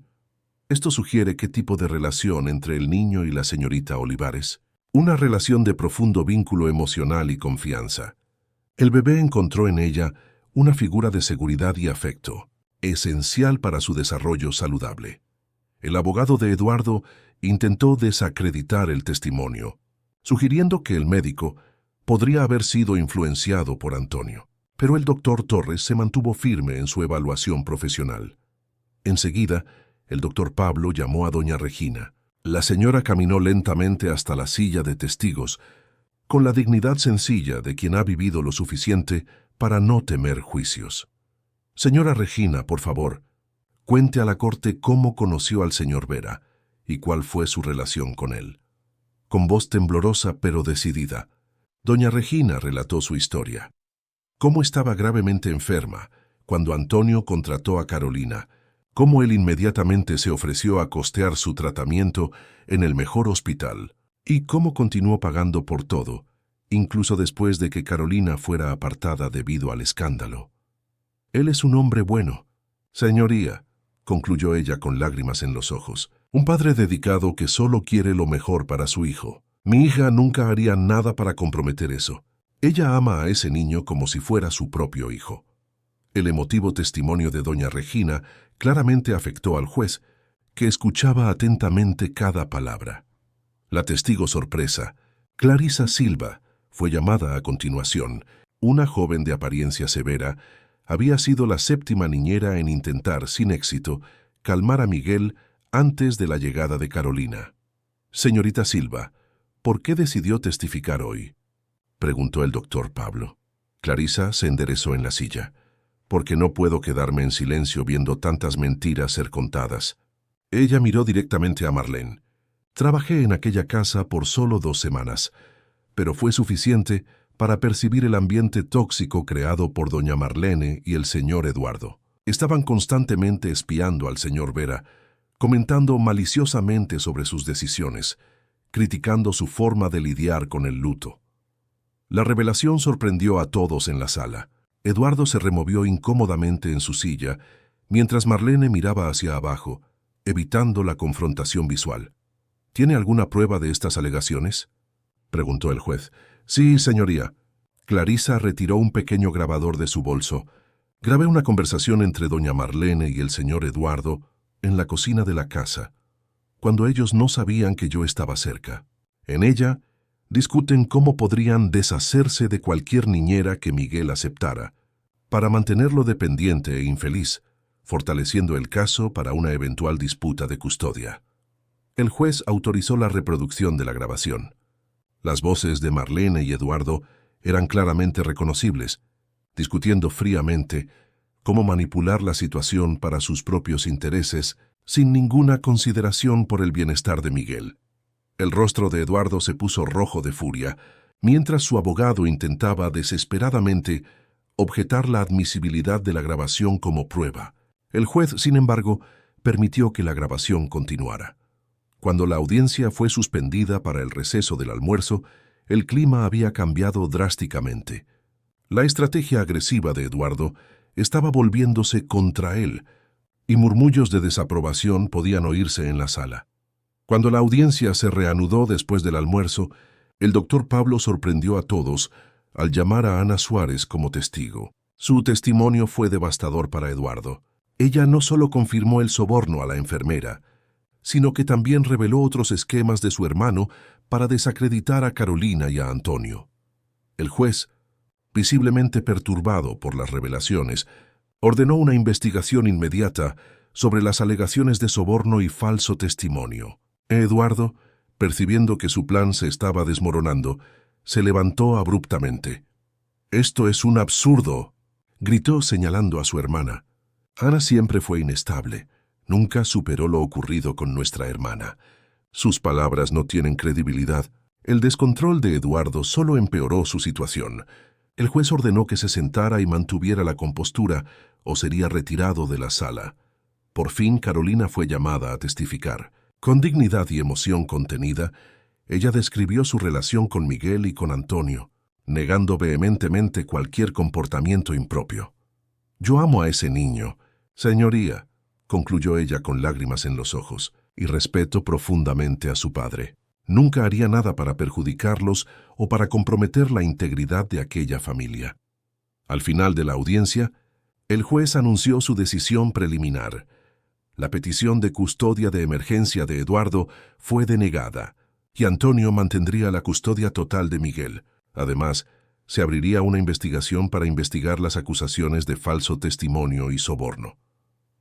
S1: ¿esto sugiere qué tipo de relación entre el niño y la señorita Olivares? Una relación de profundo vínculo emocional y confianza. El bebé encontró en ella una figura de seguridad y afecto, esencial para su desarrollo saludable. El abogado de Eduardo intentó desacreditar el testimonio, sugiriendo que el médico podría haber sido influenciado por Antonio. Pero el doctor Torres se mantuvo firme en su evaluación profesional. Enseguida, el doctor Pablo llamó a doña Regina. La señora caminó lentamente hasta la silla de testigos, con la dignidad sencilla de quien ha vivido lo suficiente para no temer juicios. Señora Regina, por favor, cuente a la corte cómo conoció al señor Vera y cuál fue su relación con él. Con voz temblorosa pero decidida, doña Regina relató su historia. Cómo estaba gravemente enferma cuando Antonio contrató a Carolina, cómo él inmediatamente se ofreció a costear su tratamiento en el mejor hospital y cómo continuó pagando por todo, incluso después de que Carolina fuera apartada debido al escándalo. Él es un hombre bueno, señoría, concluyó ella con lágrimas en los ojos, un padre dedicado que solo quiere lo mejor para su hijo. Mi hija nunca haría nada para comprometer eso. Ella ama a ese niño como si fuera su propio hijo. El emotivo testimonio de doña Regina claramente afectó al juez, que escuchaba atentamente cada palabra. La testigo sorpresa, Clarisa Silva, fue llamada a continuación. Una joven de apariencia severa había sido la séptima niñera en intentar, sin éxito, calmar a Miguel antes de la llegada de Carolina. Señorita Silva, ¿por qué decidió testificar hoy?, preguntó el doctor Pablo. Clarisa se enderezó en la silla. Porque no puedo quedarme en silencio viendo tantas mentiras ser contadas. Ella miró directamente a Marlene. Trabajé en aquella casa por solo 2 semanas, pero fue suficiente para percibir el ambiente tóxico creado por doña Marlene y el señor Eduardo. Estaban constantemente espiando al señor Vera, comentando maliciosamente sobre sus decisiones, criticando su forma de lidiar con el luto. La revelación sorprendió a todos en la sala. Eduardo se removió incómodamente en su silla, mientras Marlene miraba hacia abajo, evitando la confrontación visual. ¿Tiene alguna prueba de estas alegaciones?, preguntó el juez. Sí, señoría. Clarisa retiró un pequeño grabador de su bolso. Grabé una conversación entre doña Marlene y el señor Eduardo en la cocina de la casa, cuando ellos no sabían que yo estaba cerca. En ella, discuten cómo podrían deshacerse de cualquier niñera que Miguel aceptara, para mantenerlo dependiente e infeliz, fortaleciendo el caso para una eventual disputa de custodia. El juez autorizó la reproducción de la grabación. Las voces de Marlene y Eduardo eran claramente reconocibles, discutiendo fríamente cómo manipular la situación para sus propios intereses sin ninguna consideración por el bienestar de Miguel. El rostro de Eduardo se puso rojo de furia, mientras su abogado intentaba desesperadamente objetar la admisibilidad de la grabación como prueba. El juez, sin embargo, permitió que la grabación continuara. Cuando la audiencia fue suspendida para el receso del almuerzo, el clima había cambiado drásticamente. La estrategia agresiva de Eduardo estaba volviéndose contra él, y murmullos de desaprobación podían oírse en la sala. Cuando la audiencia se reanudó después del almuerzo, el doctor Pablo sorprendió a todos al llamar a Ana Suárez como testigo. Su testimonio fue devastador para Eduardo. Ella no solo confirmó el soborno a la enfermera, sino que también reveló otros esquemas de su hermano para desacreditar a Carolina y a Antonio. El juez, visiblemente perturbado por las revelaciones, ordenó una investigación inmediata sobre las alegaciones de soborno y falso testimonio. Eduardo, percibiendo que su plan se estaba desmoronando, se levantó abruptamente. «Esto es un absurdo», gritó señalando a su hermana. Ana siempre fue inestable. Nunca superó lo ocurrido con nuestra hermana. Sus palabras no tienen credibilidad. El descontrol de Eduardo solo empeoró su situación. El juez ordenó que se sentara y mantuviera la compostura o sería retirado de la sala. Por fin Carolina fue llamada a testificar. Con dignidad y emoción contenida, ella describió su relación con Miguel y con Antonio, negando vehementemente cualquier comportamiento impropio. «Yo amo a ese niño, señoría», concluyó ella con lágrimas en los ojos, «y respeto profundamente a su padre. Nunca haría nada para perjudicarlos o para comprometer la integridad de aquella familia». Al final de la audiencia, el juez anunció su decisión preliminar. La petición de custodia de emergencia de Eduardo fue denegada, y Antonio mantendría la custodia total de Miguel. Además, se abriría una investigación para investigar las acusaciones de falso testimonio y soborno.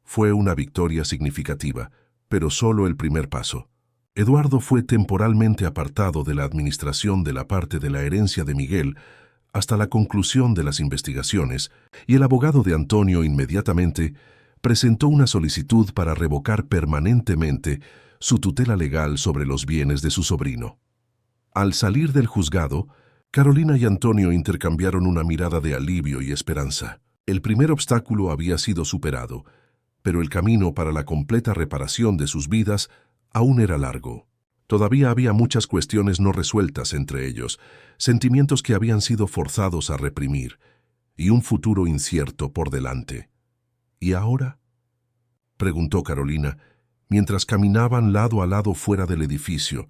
S1: Fue una victoria significativa, pero solo el primer paso. Eduardo fue temporalmente apartado de la administración de la parte de la herencia de Miguel hasta la conclusión de las investigaciones, y el abogado de Antonio inmediatamente presentó una solicitud para revocar permanentemente su tutela legal sobre los bienes de su sobrino. Al salir del juzgado, Carolina y Antonio intercambiaron una mirada de alivio y esperanza. El primer obstáculo había sido superado, pero el camino para la completa reparación de sus vidas aún era largo. Todavía había muchas cuestiones no resueltas entre ellos, sentimientos que habían sido forzados a reprimir, y un futuro incierto por delante. ¿Y ahora?, preguntó Carolina, mientras caminaban lado a lado fuera del edificio,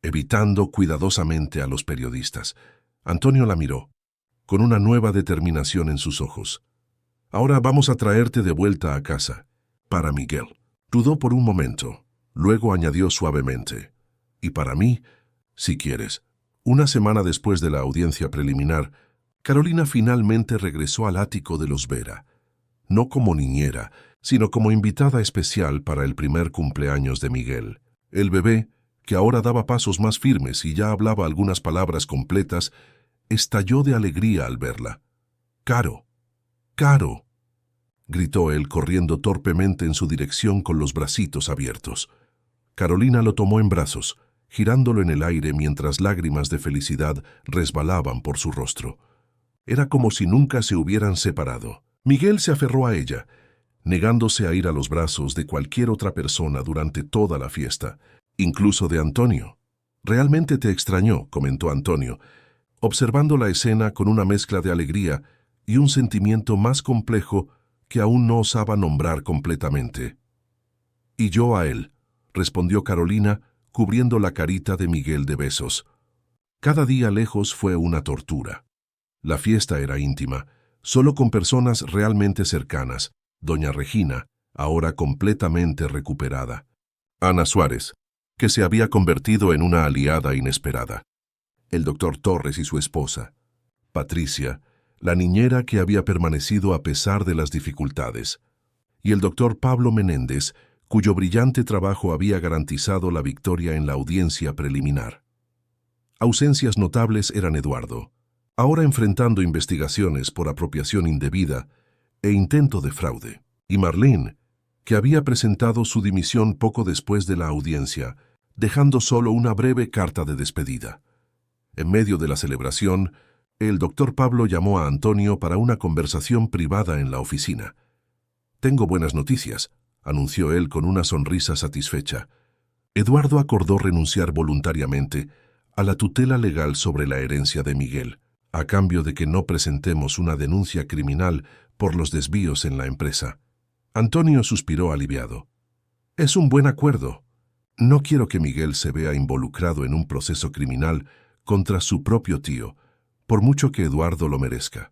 S1: evitando cuidadosamente a los periodistas. Antonio la miró, con una nueva determinación en sus ojos. «Ahora vamos a traerte de vuelta a casa, para Miguel». Dudó por un momento, luego añadió suavemente: «Y para mí, si quieres». Una semana después de la audiencia preliminar, Carolina finalmente regresó al ático de los Vera, no como niñera, sino como invitada especial para el primer cumpleaños de Miguel. El bebé, que ahora daba pasos más firmes y ya hablaba algunas palabras completas, estalló de alegría al verla. «¡Caro! ¡Caro!», gritó él corriendo torpemente en su dirección con los bracitos abiertos. Carolina lo tomó en brazos, girándolo en el aire mientras lágrimas de felicidad resbalaban por su rostro. Era como si nunca se hubieran separado. Miguel se aferró a ella, negándose a ir a los brazos de cualquier otra persona durante toda la fiesta, incluso de Antonio. «Realmente te extrañó», comentó Antonio, observando la escena con una mezcla de alegría y un sentimiento más complejo que aún no osaba nombrar completamente. «Y yo a él», respondió Carolina, cubriendo la carita de Miguel de besos. Cada día lejos fue una tortura. La fiesta era íntima, solo con personas realmente cercanas: doña Regina, ahora completamente recuperada; Ana Suárez, que se había convertido en una aliada inesperada; el doctor Torres y su esposa; Patricia, la niñera que había permanecido a pesar de las dificultades; y el doctor Pablo Menéndez, cuyo brillante trabajo había garantizado la victoria en la audiencia preliminar. Ausencias notables eran Eduardo, ahora enfrentando investigaciones por apropiación indebida e intento de fraude, y Marlene, que había presentado su dimisión poco después de la audiencia, dejando solo una breve carta de despedida. En medio de la celebración, el doctor Pablo llamó a Antonio para una conversación privada en la oficina. «Tengo buenas noticias», anunció él con una sonrisa satisfecha. Eduardo acordó renunciar voluntariamente a la tutela legal sobre la herencia de Miguel, a cambio de que no presentemos una denuncia criminal por los desvíos en la empresa. Antonio suspiró aliviado. «Es un buen acuerdo. No quiero que Miguel se vea involucrado en un proceso criminal contra su propio tío, por mucho que Eduardo lo merezca».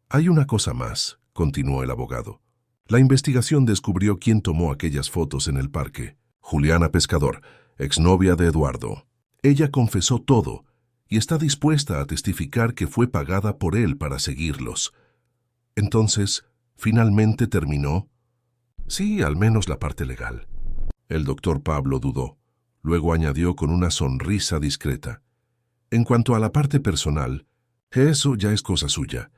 S1: «Hay una cosa más», continuó el abogado. «La investigación descubrió quién tomó aquellas fotos en el parque: Juliana Pescador, exnovia de Eduardo. Ella confesó todo y está dispuesta a testificar que fue pagada por él para seguirlos». «Entonces, ¿finalmente terminó?». «Sí, al menos la parte legal». El doctor Pablo dudó. Luego añadió con una sonrisa discreta: «En cuanto a la parte personal, eso ya es cosa suya».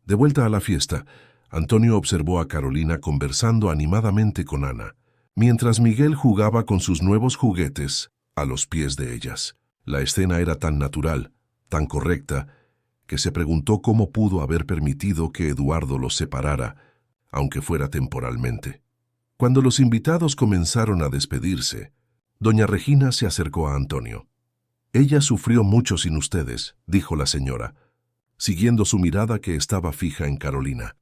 S1: De vuelta a la fiesta, Antonio observó a Carolina conversando animadamente con Ana, mientras Miguel jugaba con sus nuevos juguetes a los pies de ellas. La escena era tan natural, tan correcta, que se preguntó cómo pudo haber permitido que Eduardo los separara, aunque fuera temporalmente. Cuando los invitados comenzaron a despedirse, doña Regina se acercó a Antonio. «Ella sufrió mucho sin ustedes», dijo la señora, siguiendo su mirada que estaba fija en Carolina.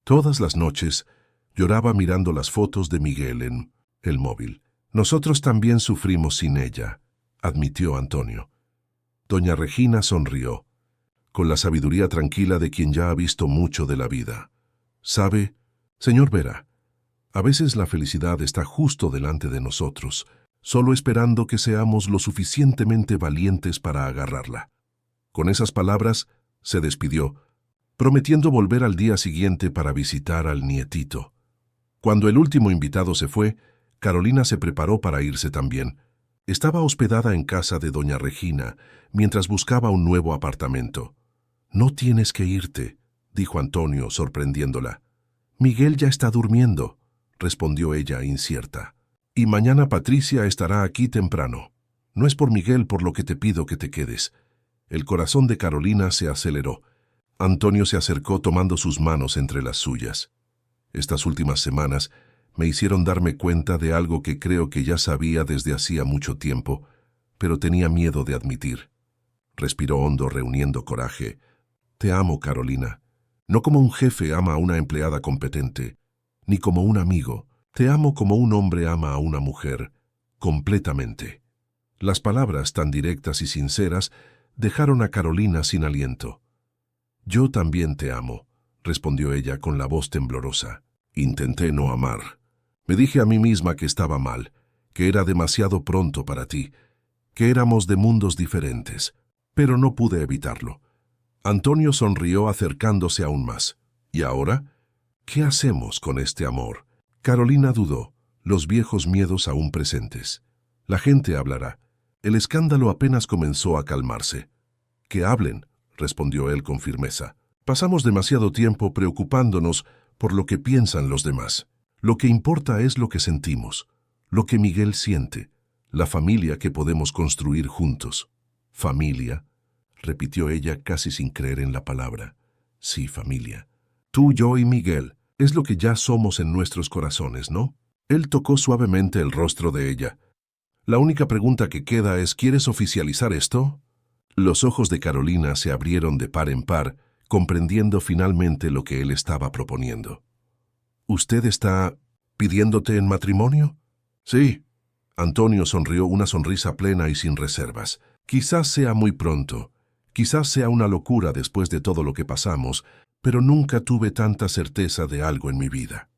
S1: «Todas las noches lloraba mirando las fotos de Miguel en el móvil». «Nosotros también sufrimos sin ella», admitió Antonio. Doña Regina sonrió. con la sabiduría tranquila de quien ya ha visto mucho de la vida. ¿Sabe, señor Vera? A veces la felicidad está justo delante de nosotros, solo esperando que seamos lo suficientemente valientes para agarrarla. Con esas palabras, se despidió, prometiendo volver al día siguiente para visitar al nietito. Cuando el último invitado se fue, Carolina se preparó para irse también. Estaba hospedada en casa de doña Regina, mientras buscaba un nuevo apartamento. «No tienes que irte», dijo Antonio, sorprendiéndola. «Miguel ya está durmiendo», respondió ella incierta. «Y mañana Patricia estará aquí temprano. No es por Miguel por lo que te pido que te quedes». El corazón de Carolina se aceleró. Antonio se acercó tomando sus manos entre las suyas. Estas últimas semanas me hicieron darme cuenta de algo que creo que ya sabía desde hacía mucho tiempo, pero tenía miedo de admitir. Respiró hondo, reuniendo coraje. «Te amo, Carolina. No como un jefe ama a una empleada competente, ni como un amigo. Te amo como un hombre ama a una mujer, completamente». Las palabras tan directas y sinceras dejaron a Carolina sin aliento. «Yo también te amo», respondió ella con la voz temblorosa. «Intenté no amar. Me dije a mí misma que estaba mal, que era demasiado pronto para ti, que éramos de mundos diferentes, pero no pude evitarlo». Antonio sonrió acercándose aún más. «¿Y ahora? ¿Qué hacemos con este amor?». Carolina dudó, los viejos miedos aún presentes. «La gente hablará». El escándalo apenas comenzó a calmarse. «Que hablen», respondió él con firmeza. «Pasamos demasiado tiempo preocupándonos por lo que piensan los demás. Lo que importa es lo que sentimos, lo que Miguel siente, la familia que podemos construir juntos». «Familia», repitió ella casi sin creer en la palabra. «Sí, familia. Tú, yo y Miguel, es lo que ya somos en nuestros corazones, ¿no?». Él tocó suavemente el rostro de ella. «La única pregunta que queda es, ¿quieres oficializar esto?». Los ojos de Carolina se abrieron de par en par, comprendiendo finalmente lo que él estaba proponiendo. «¿Usted está pidiéndote en matrimonio?». «Sí». Antonio sonrió una sonrisa plena y sin reservas. «Quizás sea muy pronto, quizás sea una locura después de todo lo que pasamos, pero nunca tuve tanta certeza de algo en mi vida».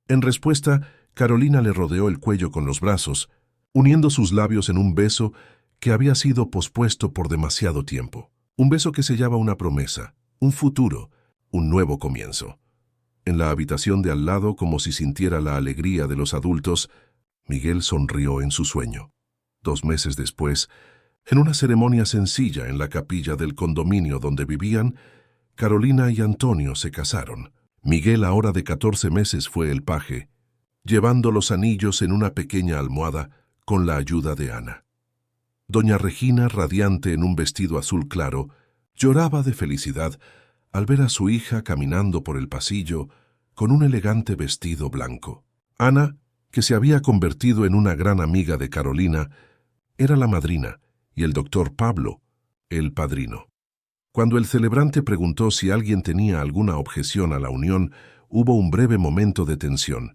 S1: En respuesta, Carolina le rodeó el cuello con los brazos, uniendo sus labios en un beso que había sido pospuesto por demasiado tiempo. Un beso que sellaba una promesa, un futuro, un nuevo comienzo. En la habitación de al lado, como si sintiera la alegría de los adultos, Miguel sonrió en su sueño. 2 meses después, en una ceremonia sencilla en la capilla del condominio donde vivían, Carolina y Antonio se casaron. Miguel, ahora de 14 meses, fue el paje, llevando los anillos en una pequeña almohada con la ayuda de Ana. Doña Regina, radiante en un vestido azul claro, lloraba de felicidad al ver a su hija caminando por el pasillo con un elegante vestido blanco. Ana, que se había convertido en una gran amiga de Carolina, era la madrina y el doctor Pablo, el padrino. Cuando el celebrante preguntó si alguien tenía alguna objeción a la unión, hubo un breve momento de tensión.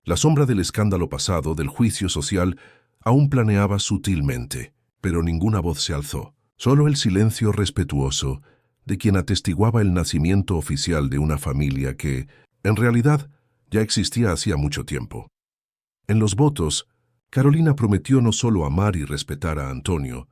S1: La sombra del escándalo pasado, del juicio social, aún planeaba sutilmente, pero ninguna voz se alzó. Solo el silencio respetuoso de quien atestiguaba el nacimiento oficial de una familia que, en realidad, ya existía hacía mucho tiempo. En los votos, Carolina prometió no solo amar y respetar a Antonio,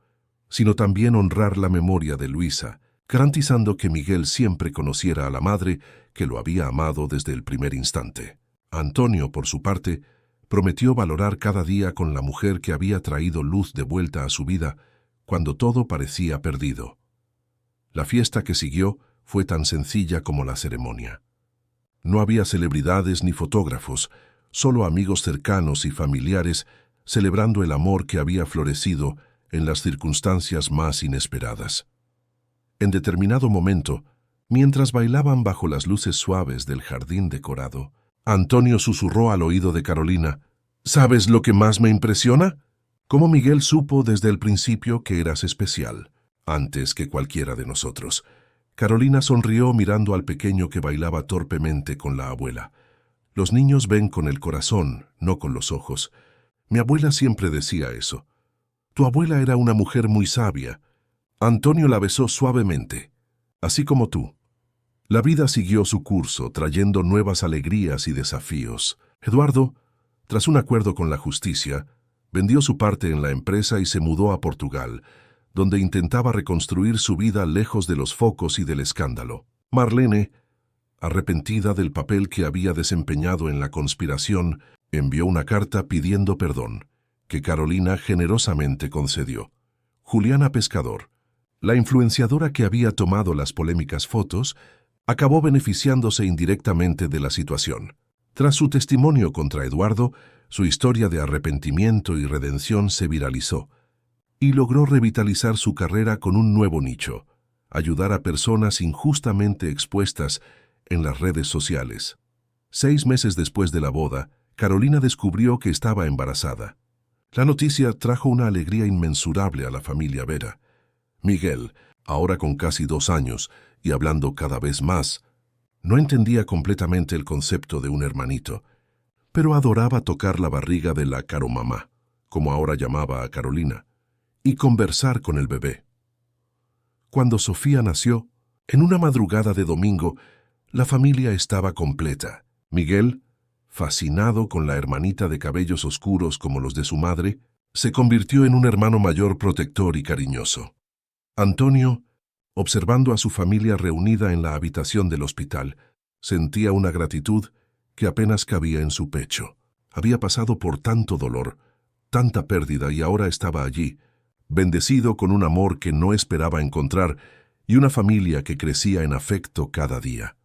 S1: sino también honrar la memoria de Luisa, garantizando que Miguel siempre conociera a la madre que lo había amado desde el primer instante. Antonio, por su parte, prometió valorar cada día con la mujer que había traído luz de vuelta a su vida cuando todo parecía perdido. La fiesta que siguió fue tan sencilla como la ceremonia. No había celebridades ni fotógrafos, solo amigos cercanos y familiares celebrando el amor que había florecido en las circunstancias más inesperadas. En determinado momento, mientras bailaban bajo las luces suaves del jardín decorado, Antonio susurró al oído de Carolina: «¿Sabes lo que más me impresiona? Cómo Miguel supo desde el principio que eras especial, antes que cualquiera de nosotros». Carolina sonrió mirando al pequeño que bailaba torpemente con la abuela. «Los niños ven con el corazón, no con los ojos. Mi abuela siempre decía eso. Tu abuela era una mujer muy sabia». Antonio la besó suavemente. Así como tú. La vida siguió su curso, trayendo nuevas alegrías y desafíos. Eduardo, tras un acuerdo con la justicia, vendió su parte en la empresa y se mudó a Portugal, donde intentaba reconstruir su vida lejos de los focos y del escándalo. Marlene, arrepentida del papel que había desempeñado en la conspiración, envió una carta pidiendo perdón, que Carolina generosamente concedió. Juliana Pescador, la influenciadora que había tomado las polémicas fotos, acabó beneficiándose indirectamente de la situación. Tras su testimonio contra Eduardo, su historia de arrepentimiento y redención se viralizó y logró revitalizar su carrera con un nuevo nicho: ayudar a personas injustamente expuestas en las redes sociales. 6 meses después de la boda, Carolina descubrió que estaba embarazada. La noticia trajo una alegría inmensurable a la familia Vera. Miguel, ahora con casi 2 años y hablando cada vez más, no entendía completamente el concepto de un hermanito, pero adoraba tocar la barriga de la caromamá, como ahora llamaba a Carolina, y conversar con el bebé. Cuando Sofía nació, en una madrugada de domingo, la familia estaba completa. Miguel, fascinado con la hermanita de cabellos oscuros como los de su madre, se convirtió en un hermano mayor protector y cariñoso. Antonio, observando a su familia reunida en la habitación del hospital, sentía una gratitud que apenas cabía en su pecho. Había pasado por tanto dolor, tanta pérdida, y ahora estaba allí, bendecido con un amor que no esperaba encontrar y una familia que crecía en afecto cada día.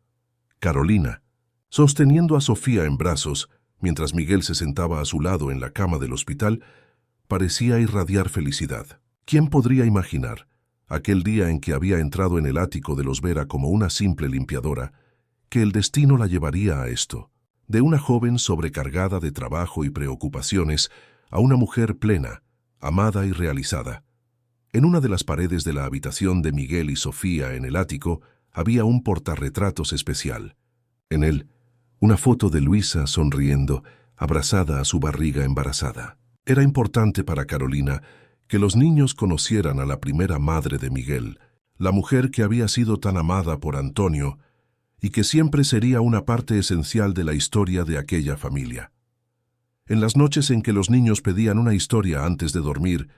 S1: Carolina, sosteniendo a Sofía en brazos, mientras Miguel se sentaba a su lado en la cama del hospital, parecía irradiar felicidad. ¿Quién podría imaginar, aquel día en que había entrado en el ático de los Vera como una simple limpiadora, que el destino la llevaría a esto, de una joven sobrecargada de trabajo y preocupaciones a una mujer plena, amada y realizada? En una de las paredes de la habitación de Miguel y Sofía en el ático había un portarretratos especial. En él, una foto de Luisa sonriendo, abrazada a su barriga embarazada. Era importante para Carolina que los niños conocieran a la primera madre de Miguel, la mujer que había sido tan amada por Antonio y que siempre sería una parte esencial de la historia de aquella familia. En las noches en que los niños pedían una historia antes de dormir,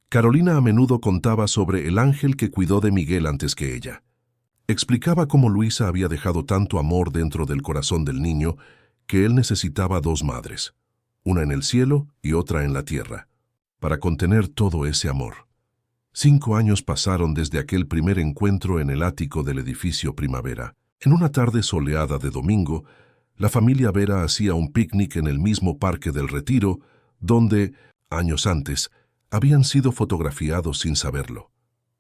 S1: Carolina a menudo contaba sobre el ángel que cuidó de Miguel antes que ella. Explicaba cómo Luisa había dejado tanto amor dentro del corazón del niño que él necesitaba 2 madres, una en el cielo y otra en la tierra, para contener todo ese amor. 5 años pasaron desde aquel primer encuentro en el ático del edificio Primavera. En una tarde soleada de domingo, la familia Vera hacía un picnic en el mismo Parque del Retiro, donde, años antes, habían sido fotografiados sin saberlo.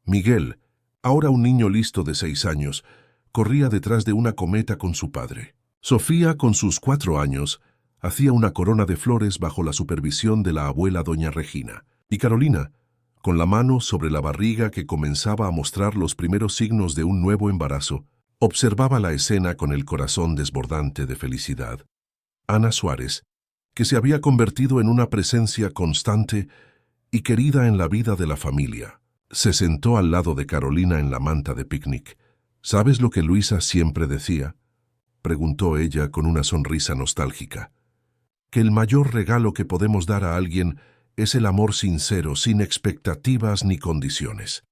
S1: Miguel, ahora un niño listo de 6 años, corría detrás de una cometa con su padre. Sofía, con sus 4 años, hacía una corona de flores bajo la supervisión de la abuela doña Regina. Y Carolina, con la mano sobre la barriga que comenzaba a mostrar los primeros signos de un nuevo embarazo, observaba la escena con el corazón desbordante de felicidad. Ana Suárez, que se había convertido en una presencia constante y querida en la vida de la familia, se sentó al lado de Carolina en la manta de picnic. ¿Sabes lo que Luisa siempre decía?, preguntó ella con una sonrisa nostálgica. Que el mayor regalo que podemos dar a alguien es el amor sincero, sin expectativas ni condiciones.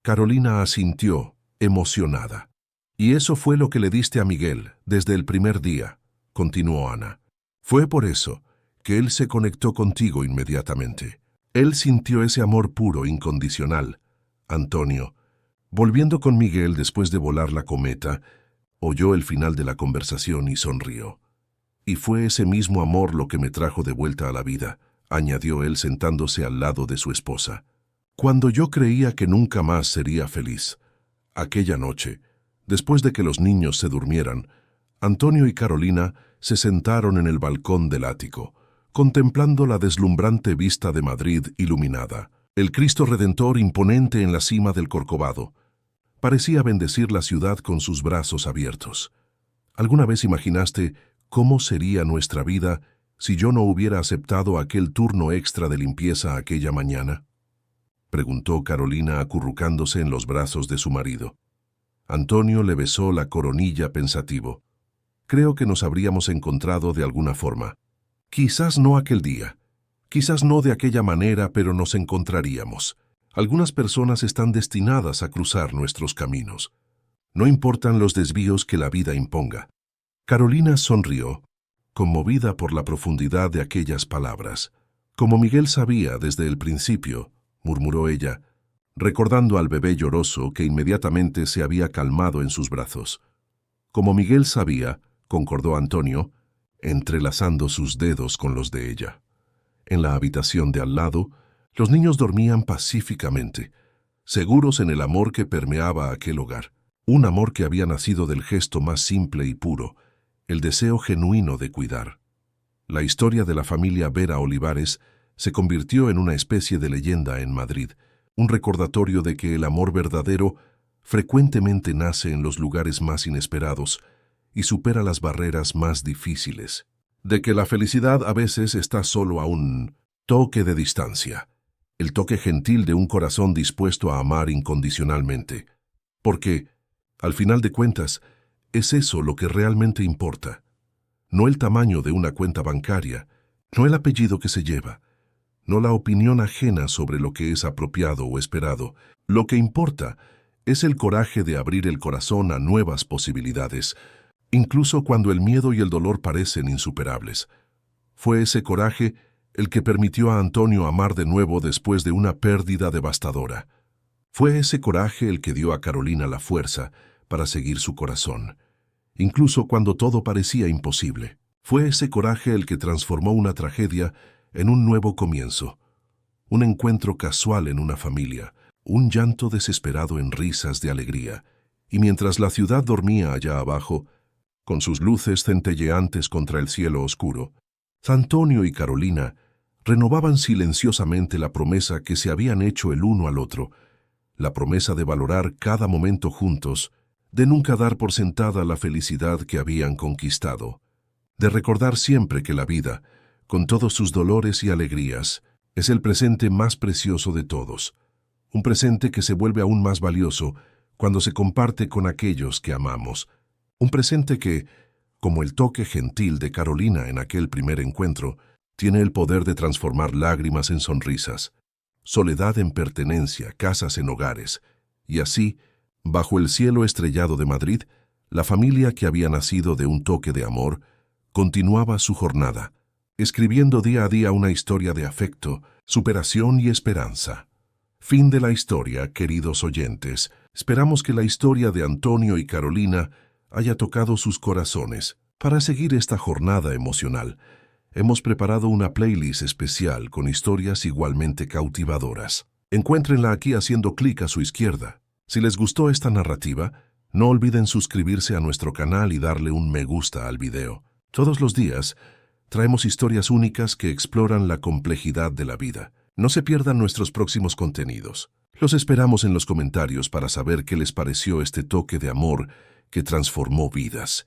S1: Carolina asintió, emocionada. Y eso fue lo que le diste a Miguel desde el primer día, continuó Ana. Fue por eso que él se conectó contigo inmediatamente. Él sintió ese amor puro, incondicional. Antonio, volviendo con Miguel después de volar la cometa, oyó el final de la conversación y sonrió. Y fue ese mismo amor lo que me trajo de vuelta a la vida, añadió él sentándose al lado de su esposa. Cuando yo creía que nunca más sería feliz, aquella noche, después de que los niños se durmieran, Antonio y Carolina se sentaron en el balcón del ático, contemplando la deslumbrante vista de Madrid iluminada. El Cristo Redentor imponente en la cima del Corcovado parecía bendecir la ciudad con sus brazos abiertos. ¿Alguna vez imaginaste cómo sería nuestra vida si yo no hubiera aceptado aquel turno extra de limpieza aquella mañana?, preguntó Carolina acurrucándose en los brazos de su marido. Antonio le besó la coronilla pensativo. Creo que nos habríamos encontrado de alguna forma. Quizás no aquel día. Quizás no de aquella manera, pero nos encontraríamos. Algunas personas están destinadas a cruzar nuestros caminos. No importan los desvíos que la vida imponga. Carolina sonrió, conmovida por la profundidad de aquellas palabras. Como Miguel sabía desde el principio, murmuró ella, recordando al bebé lloroso que inmediatamente se había calmado en sus brazos. Como Miguel sabía, concordó Antonio, entrelazando sus dedos con los de ella. En la habitación de al lado, los niños dormían pacíficamente, seguros en el amor que permeaba aquel hogar. Un amor que había nacido del gesto más simple y puro, el deseo genuino de cuidar. La historia de la familia Vera Olivares se convirtió en una especie de leyenda en Madrid, un recordatorio de que el amor verdadero frecuentemente nace en los lugares más inesperados y supera las barreras más difíciles, de que la felicidad a veces está solo a un toque de distancia, el toque gentil de un corazón dispuesto a amar incondicionalmente, porque, al final de cuentas, es eso lo que realmente importa, no el tamaño de una cuenta bancaria, no el apellido que se lleva, no la opinión ajena sobre lo que es apropiado o esperado. Lo que importa es el coraje de abrir el corazón a nuevas posibilidades, incluso cuando el miedo y el dolor parecen insuperables. Fue ese coraje el que permitió a Antonio amar de nuevo después de una pérdida devastadora. Fue ese coraje el que dio a Carolina la fuerza para seguir su corazón, incluso cuando todo parecía imposible. Fue ese coraje el que transformó una tragedia en un nuevo comienzo, un encuentro casual en una familia, un llanto desesperado en risas de alegría, y mientras la ciudad dormía allá abajo, con sus luces centelleantes contra el cielo oscuro, Antonio y Carolina renovaban silenciosamente la promesa que se habían hecho el uno al otro, la promesa de valorar cada momento juntos, de nunca dar por sentada la felicidad que habían conquistado, de recordar siempre que la vida, con todos sus dolores y alegrías, es el presente más precioso de todos, un presente que se vuelve aún más valioso cuando se comparte con aquellos que amamos, un presente que, como el toque gentil de Carolina en aquel primer encuentro, tiene el poder de transformar lágrimas en sonrisas, soledad en pertenencia, casas en hogares, y así, bajo el cielo estrellado de Madrid, la familia que había nacido de un toque de amor continuaba su jornada, escribiendo día a día una historia de afecto, superación y esperanza. Fin de la historia, queridos oyentes. Esperamos que la historia de Antonio y Carolina haya tocado sus corazones. Para seguir esta jornada emocional, hemos preparado una playlist especial con historias igualmente cautivadoras. Encuéntrenla aquí haciendo clic a su izquierda. Si les gustó esta narrativa, no olviden suscribirse a nuestro canal y darle un me gusta al video. Todos los días, traemos historias únicas que exploran la complejidad de la vida. No se pierdan nuestros próximos contenidos. Los esperamos en los comentarios para saber qué les pareció este toque de amor que transformó vidas.